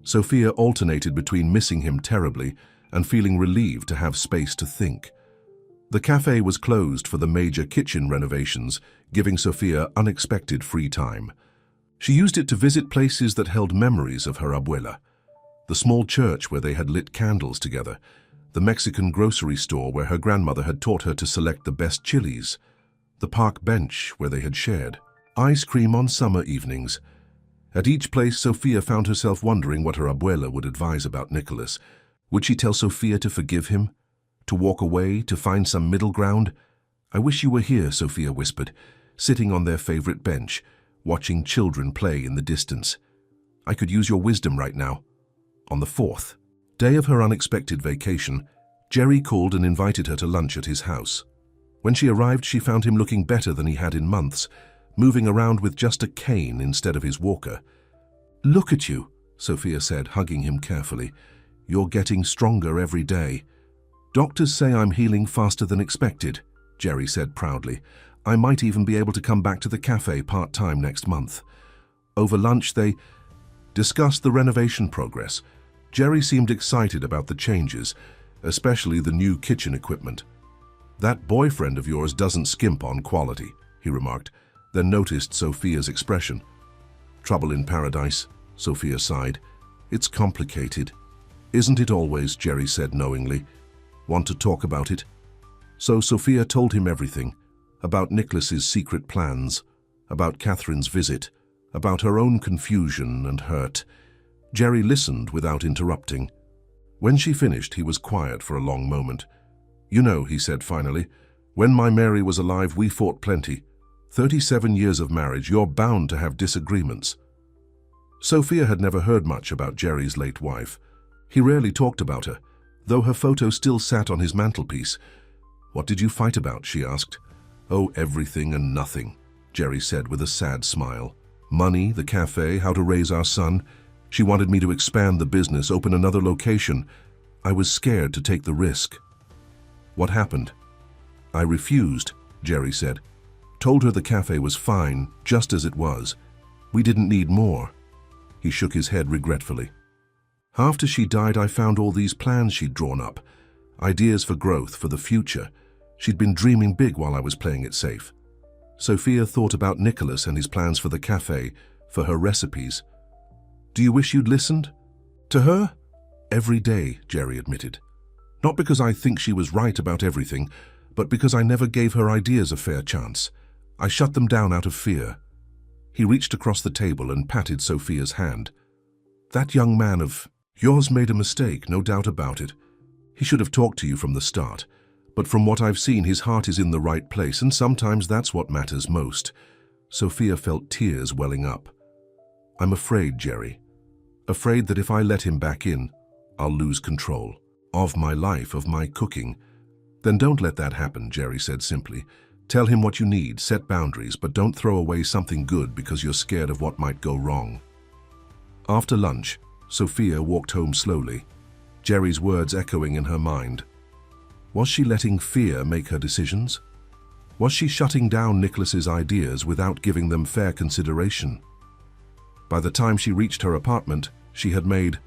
Sophia alternated between missing him terribly and feeling relieved to have space to think. The cafe was closed for the major kitchen renovations, giving Sophia unexpected free time. She used it to visit places that held memories of her abuela. The small church where they had lit candles together, the Mexican grocery store where her grandmother had taught her to select the best chilies, the park bench where they had shared ice cream on summer evenings. At each place, Sophia found herself wondering what her abuela would advise about Nicholas. Would she tell Sophia to forgive him? To walk away? To find some middle ground? I wish you were here, Sophia whispered, sitting on their favorite bench, watching children play in the distance. I could use your wisdom right now. On the 4th day of her unexpected vacation, Jerry called and invited her to lunch at his house. When she arrived, she found him looking better than he had in months, moving around with just a cane instead of his walker. Look at you, Sophia said, hugging him carefully. "You're getting stronger every day." "Doctors say I'm healing faster than expected," Jerry said proudly. "I might even be able to come back to the cafe part-time next month." Over lunch, they discussed the renovation progress. Jerry seemed excited about the changes, especially the new kitchen equipment. "That boyfriend of yours doesn't skimp on quality," he remarked, then noticed Sophia's expression. "Trouble in paradise," Sophia sighed. "It's complicated." "Isn't it always?" Jerry said knowingly. "Want to talk about it?" So Sophia told him everything, about Nicholas's secret plans, about Catherine's visit, about her own confusion and hurt. Jerry listened without interrupting. When she finished, he was quiet for a long moment. "You know," he said finally, "when my Mary was alive, we fought plenty. 37 years of marriage, you're bound to have disagreements." Sophia had never heard much about Jerry's late wife. He rarely talked about her, though her photo still sat on his mantelpiece. "What did you fight about?" she asked. "Oh, everything and nothing," Jerry said with a sad smile. "Money, the cafe, how to raise our son. She wanted me to expand the business, open another location. I was scared to take the risk." "What happened?" "I refused," Jerry said. "Told her the cafe was fine, just as it was. We didn't need more." He shook his head regretfully. "After she died, I found all these plans she'd drawn up. Ideas for growth, for the future. She'd been dreaming big while I was playing it safe." Sophia thought about Nicholas and his plans for the cafe, for her recipes. "Do you wish you'd listened?" "To her?" "Every day," Jerry admitted. "Not because I think she was right about everything, but because I never gave her ideas a fair chance. I shut them down out of fear." He reached across the table and patted Sophia's hand. "That young man of yours made a mistake, no doubt about it. He should have talked to you from the start. But from what I've seen, his heart is in the right place, and sometimes that's what matters most." Sophia felt tears welling up. "I'm afraid, Jerry. Afraid that if I let him back in, I'll lose control. Of my life, of my cooking." "Then don't let that happen," Jerry said simply. "Tell him what you need, set boundaries, but don't throw away something good because you're scared of what might go wrong." After lunch, Sophia walked home slowly, Jerry's words echoing in her mind. Was she letting fear make her decisions? Was she shutting down Nicholas's ideas without giving them fair consideration? By the time she reached her apartment, she had made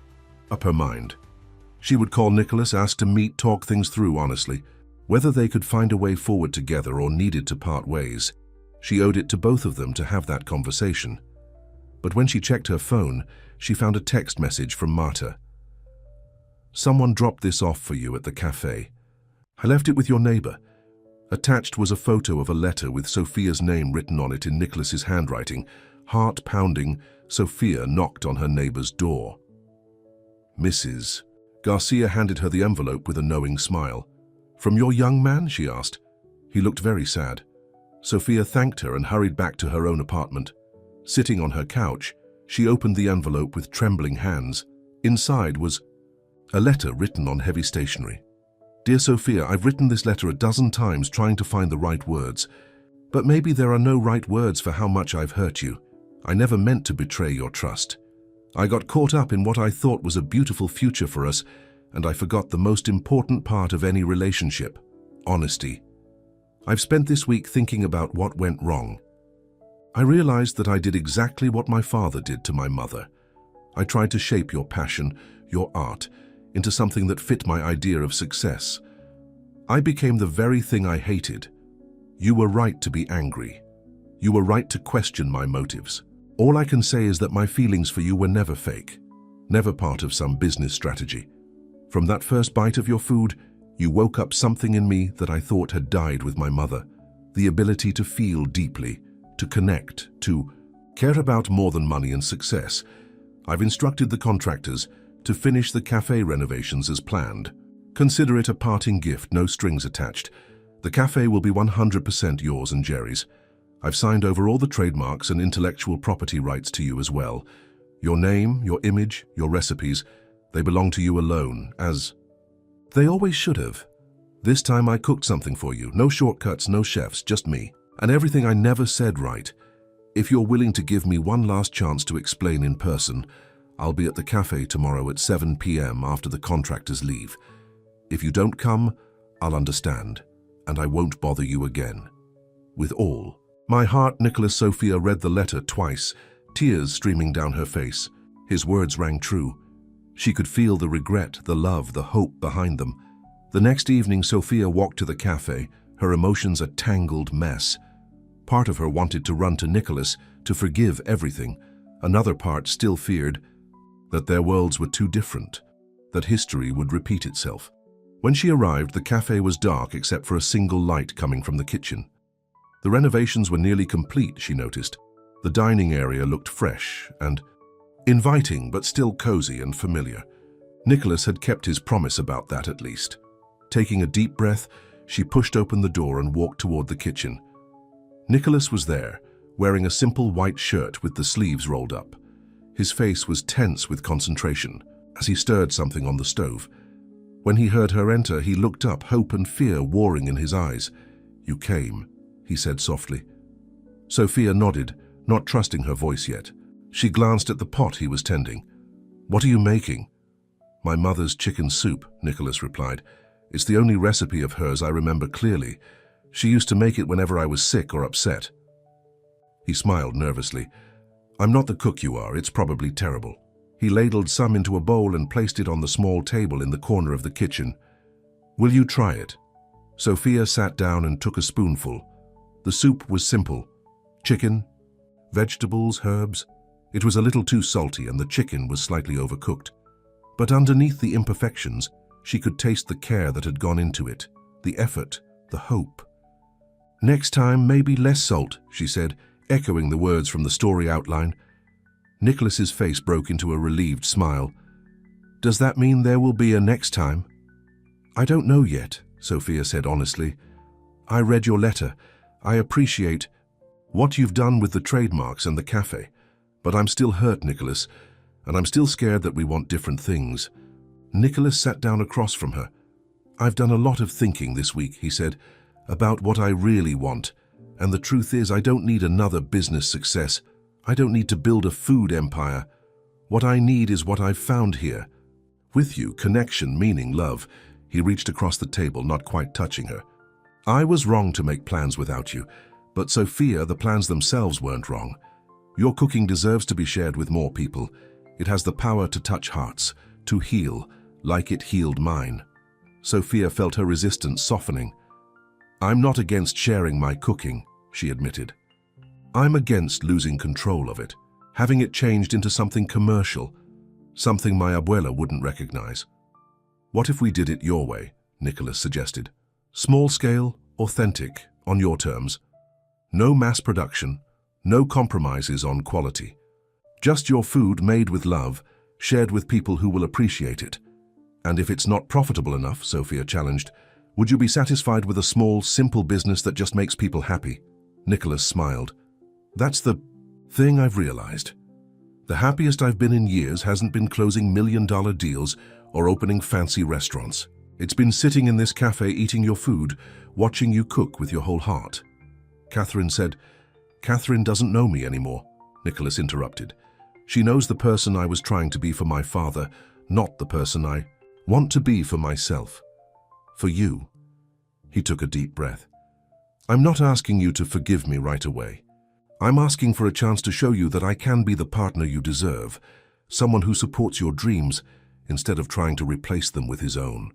up her mind. She would call Nicholas, ask to meet, talk things through honestly. Whether they could find a way forward together or needed to part ways, she owed it to both of them to have that conversation. But when she checked her phone, she found a text message from Marta. "Someone dropped this off for you at the cafe. I left it with your neighbor." Attached was a photo of a letter with Sophia's name written on it in Nicholas's handwriting. Heart pounding, Sophia knocked on her neighbor's door. "Mrs." Garcia handed her the envelope with a knowing smile. "From your young man?" she asked. He looked very sad. Sophia thanked her and hurried back to her own apartment. Sitting on her couch, she opened the envelope with trembling hands. Inside was a letter written on heavy stationery. "Dear Sophia, I've written this letter a dozen times trying to find the right words. But maybe there are no right words for how much I've hurt you. I never meant to betray your trust. I got caught up in what I thought was a beautiful future for us, and I forgot the most important part of any relationship: honesty. I've spent this week thinking about what went wrong. I realized that I did exactly what my father did to my mother. I tried to shape your passion, your art, into something that fit my idea of success. I became the very thing I hated. You were right to be angry. You were right to question my motives. All I can say is that my feelings for you were never fake, never part of some business strategy. From that first bite of your food, you woke up something in me that I thought had died with my mother. The ability to feel deeply, to connect, to care about more than money and success. I've instructed the contractors to finish the cafe renovations as planned. Consider it a parting gift, no strings attached. The cafe will be 100% yours and Jerry's. I've signed over all the trademarks and intellectual property rights to you as well. Your name, your image, your recipes, they belong to you alone, as they always should have. This time I cooked something for you. No shortcuts, no chefs, just me. And everything I never said right. If you're willing to give me one last chance to explain in person, I'll be at the cafe tomorrow at 7 p.m. after the contractors leave. If you don't come, I'll understand, and I won't bother you again. With all my heart, Nicholas. Sophia read the letter twice, tears streaming down her face. His words rang true. She could feel the regret, the love, the hope behind them. The next evening, Sophia walked to the cafe, her emotions a tangled mess. Part of her wanted to run to Nicholas, to forgive everything. Another part still feared that their worlds were too different, that history would repeat itself. When she arrived, the cafe was dark except for a single light coming from the kitchen. The renovations were nearly complete, she noticed. The dining area looked fresh and inviting, but still cozy and familiar. Nicholas had kept his promise about that at least. Taking a deep breath, she pushed open the door and walked toward the kitchen. Nicholas was there, wearing a simple white shirt with the sleeves rolled up. His face was tense with concentration as he stirred something on the stove. When he heard her enter, he looked up, hope and fear warring in his eyes. "You came," he said softly. Sophia nodded, not trusting her voice yet. She glanced at the pot he was tending. "What are you making?" "My mother's chicken soup," Nicholas replied. "It's the only recipe of hers I remember clearly. She used to make it whenever I was sick or upset." He smiled nervously. "I'm not the cook you are. It's probably terrible." He ladled some into a bowl and placed it on the small table in the corner of the kitchen. "Will you try it?" Sophia sat down and took a spoonful. The soup was simple. Chicken, vegetables, herbs. It was a little too salty and the chicken was slightly overcooked. But underneath the imperfections, she could taste the care that had gone into it, the effort, the hope. "Next time, maybe less salt," she said, echoing the words from the story outline. Nicholas's face broke into a relieved smile. "Does that mean there will be a next time?" "I don't know yet," Sophia said honestly. "I read your letter. I appreciate what you've done with the trademarks and the cafe. But I'm still hurt, Nicholas, and I'm still scared that we want different things." Nicholas sat down across from her. "I've done a lot of thinking this week," he said, "about what I really want. And the truth is, I don't need another business success. I don't need to build a food empire. What I need is what I've found here. With you, connection, meaning, love." He reached across the table, not quite touching her. "I was wrong to make plans without you. But Sophia, the plans themselves weren't wrong. Your cooking deserves to be shared with more people. It has the power to touch hearts, to heal, like it healed mine." Sophia felt her resistance softening. "I'm not against sharing my cooking," she admitted. "I'm against losing control of it, having it changed into something commercial, something my abuela wouldn't recognize." "What if we did it your way?" Nicholas suggested. "Small scale, authentic, on your terms. No mass production, no compromises on quality. Just your food made with love, shared with people who will appreciate it." "And if it's not profitable enough," Sophia challenged, "would you be satisfied with a small, simple business that just makes people happy?" Nicholas smiled. "That's the thing I've realized. The happiest I've been in years hasn't been closing million-dollar deals or opening fancy restaurants. It's been sitting in this cafe eating your food, watching you cook with your whole heart." Catherine said. "Catherine doesn't know me anymore," Nicholas interrupted. "She knows the person I was trying to be for my father, not the person I want to be for myself. For you." He took a deep breath. "I'm not asking you to forgive me right away. I'm asking for a chance to show you that I can be the partner you deserve, someone who supports your dreams instead of trying to replace them with his own."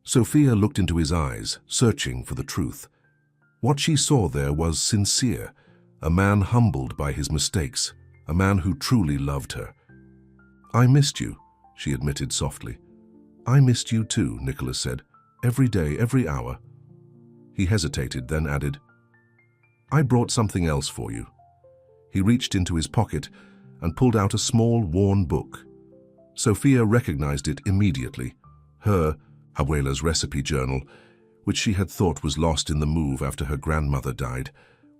Sophia looked into his eyes, searching for the truth. What she saw there was sincere, a man humbled by his mistakes, a man who truly loved her. "I missed you," she admitted softly. "I missed you too," Nicholas said. "Every day, every hour." He hesitated, then added, "I brought something else for you." He reached into his pocket and pulled out a small, worn book. Sophia recognized it immediately. Her abuela's recipe journal, which she had thought was lost in the move after her grandmother died.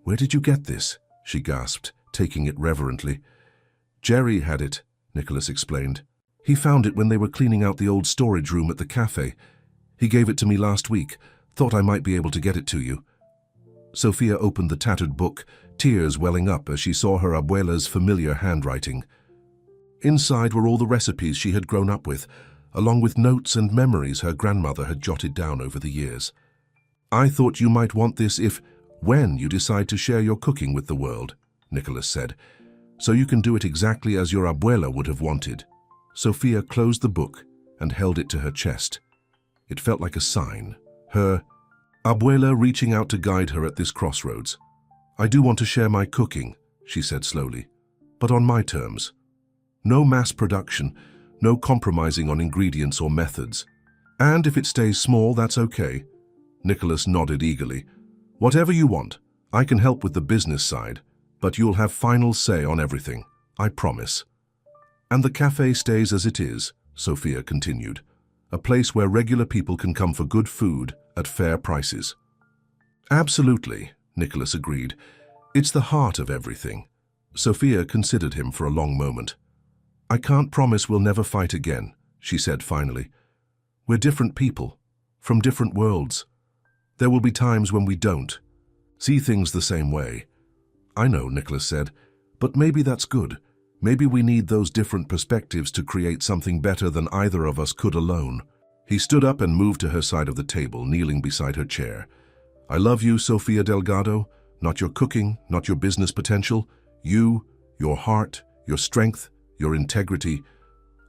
"Where did you get this?" she gasped, taking it reverently. "Jerry had it," Nicholas explained. "He found it when they were cleaning out the old storage room at the cafe. He gave it to me last week, thought I might be able to get it to you." Sophia opened the tattered book, tears welling up as she saw her abuela's familiar handwriting. Inside were all the recipes she had grown up with, along with notes and memories her grandmother had jotted down over the years. "I thought you might want this when you decide to share your cooking with the world," Nicholas said, "so you can do it exactly as your abuela would have wanted." Sophia closed the book and held it to her chest. It felt like a sign, her abuela reaching out to guide her at this crossroads. "I do want to share my cooking," she said slowly, "but on my terms. No mass production, no compromising on ingredients or methods. And if it stays small, that's okay." Nicholas nodded eagerly. "Whatever you want, I can help with the business side, but you'll have final say on everything, I promise." "And the cafe stays as it is," Sophia continued, "a place where regular people can come for good food at fair prices." "Absolutely," Nicholas agreed. "It's the heart of everything." Sophia considered him for a long moment. "I can't promise we'll never fight again," she said finally. "We're different people, from different worlds. There will be times when we don't see things the same way." "I know," Nicholas said, "but maybe that's good. Maybe we need those different perspectives to create something better than either of us could alone." He stood up and moved to her side of the table, kneeling beside her chair. "I love you, Sofia Delgado. Not your cooking, not your business potential. You, your heart, your strength, your integrity.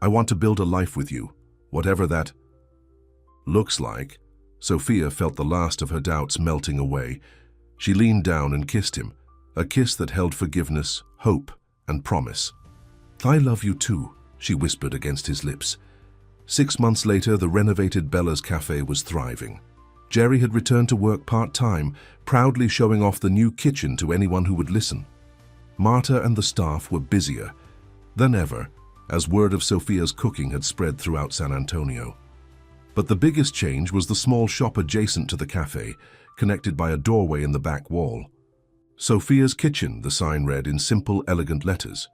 I want to build a life with you, whatever that looks like." Sophia felt the last of her doubts melting away. She leaned down and kissed him, a kiss that held forgiveness, hope, and promise. "I love you too," she whispered against his lips. 6 months later, the renovated Bella's Cafe was thriving. Jerry had returned to work part-time, proudly showing off the new kitchen to anyone who would listen. Marta and the staff were busier than ever, as word of Sophia's cooking had spread throughout San Antonio. But the biggest change was the small shop adjacent to the cafe, connected by a doorway in the back wall. "Sophia's Kitchen," the sign read in simple, elegant letters.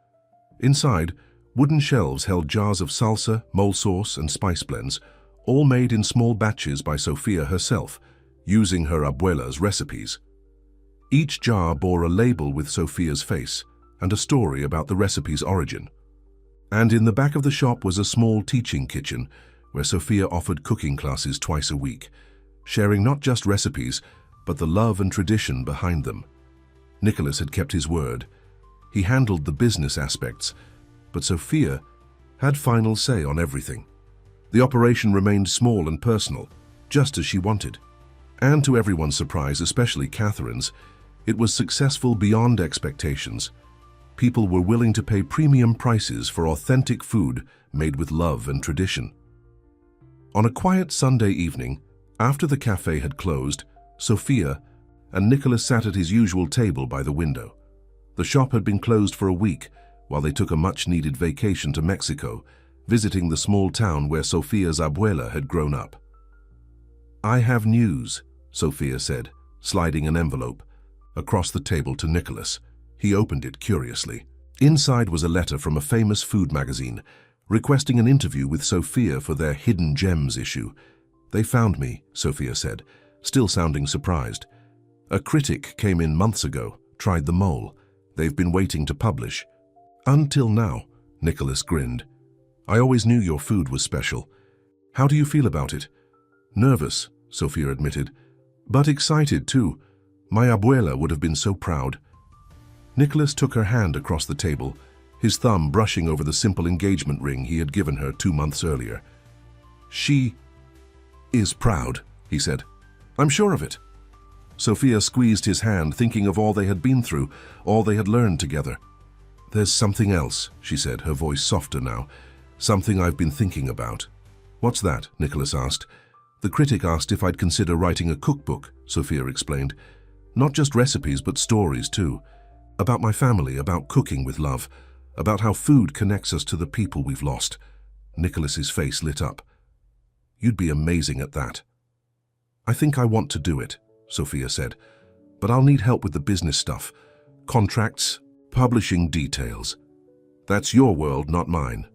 Inside, wooden shelves held jars of salsa, mole sauce, and spice blends, all made in small batches by Sophia herself, using her abuela's recipes. Each jar bore a label with Sophia's face and a story about the recipe's origin. And in the back of the shop was a small teaching kitchen where Sophia offered cooking classes twice a week, sharing not just recipes, but the love and tradition behind them. Nicholas had kept his word. He handled the business aspects, but Sophia had final say on everything. The operation remained small and personal, just as she wanted. And to everyone's surprise, especially Catherine's, it was successful beyond expectations. People were willing to pay premium prices for authentic food made with love and tradition. On a quiet Sunday evening, after the cafe had closed, Sophia and Nicholas sat at his usual table by the window. The shop had been closed for a week while they took a much-needed vacation to Mexico, visiting the small town where Sophia's abuela had grown up. "I have news," Sophia said, sliding an envelope across the table to Nicholas. He opened it curiously. Inside was a letter from a famous food magazine, requesting an interview with Sophia for their Hidden Gems issue. "They found me," Sophia said, still sounding surprised. "A critic came in months ago, tried the mole. They've been waiting to publish." "Until now," Nicholas grinned. "I always knew your food was special. How do you feel about it?" "Nervous," Sophia admitted, "but excited too. My abuela would have been so proud." Nicholas took her hand across the table, his thumb brushing over the simple engagement ring he had given her 2 months earlier. "She is proud," he said. "I'm sure of it." Sophia squeezed his hand, thinking of all they had been through, all they had learned together. "There's something else," she said, her voice softer now. "Something I've been thinking about." "What's that?" Nicholas asked. "The critic asked if I'd consider writing a cookbook," Sophia explained. "Not just recipes, but stories too. About my family, about cooking with love, about how food connects us to the people we've lost." Nicholas's face lit up. "You'd be amazing at that." "I think I want to do it," Sophia said, "but I'll need help with the business stuff. Contracts, publishing details. That's your world, not mine."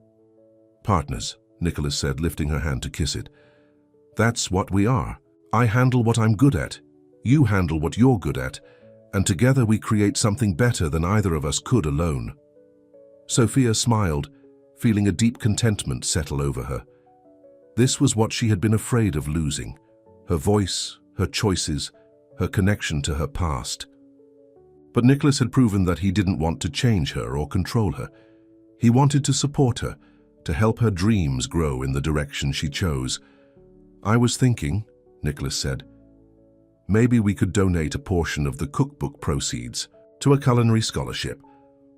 "Partners," Nicholas said, lifting her hand to kiss it. "That's what we are. I handle what I'm good at. You handle what you're good at. And together we create something better than either of us could alone." Sophia smiled, feeling a deep contentment settle over her. This was what she had been afraid of losing: her voice, her choices, her connection to her past. But Nicholas had proven that he didn't want to change her or control her. He wanted to support her, to help her dreams grow in the direction she chose. "I was thinking," Nicholas said, "maybe we could donate a portion of the cookbook proceeds to a culinary scholarship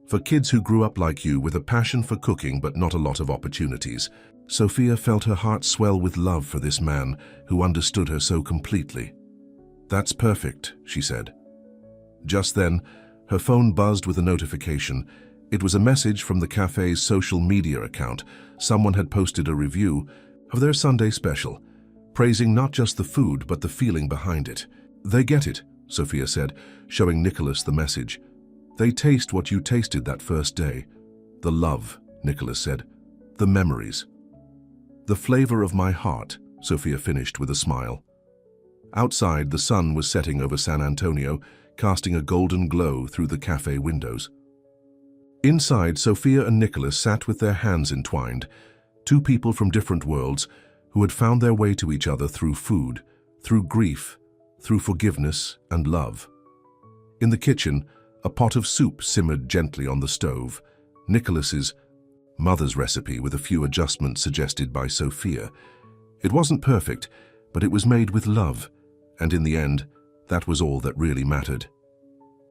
for kids who grew up like you with a passion for cooking but not a lot of opportunities." Sophia felt her heart swell with love for this man who understood her so completely. "That's perfect," she said. Just then, her phone buzzed with a notification. It was a message from the cafe's social media account. Someone had posted a review of their Sunday special, praising not just the food but the feeling behind it. "They get it," Sophia said, showing Nicholas the message. "They taste what you tasted that first day. The love," Nicholas said. "The memories." "The flavor of my heart," Sophia finished with a smile. Outside, the sun was setting over San Antonio, casting a golden glow through the cafe windows. Inside, Sophia and Nicholas sat with their hands entwined, two people from different worlds who had found their way to each other through food, through grief, through forgiveness and love. In the kitchen, a pot of soup simmered gently on the stove, Nicholas's mother's recipe with a few adjustments suggested by Sophia. It wasn't perfect, but it was made with love, and in the end, that was all that really mattered.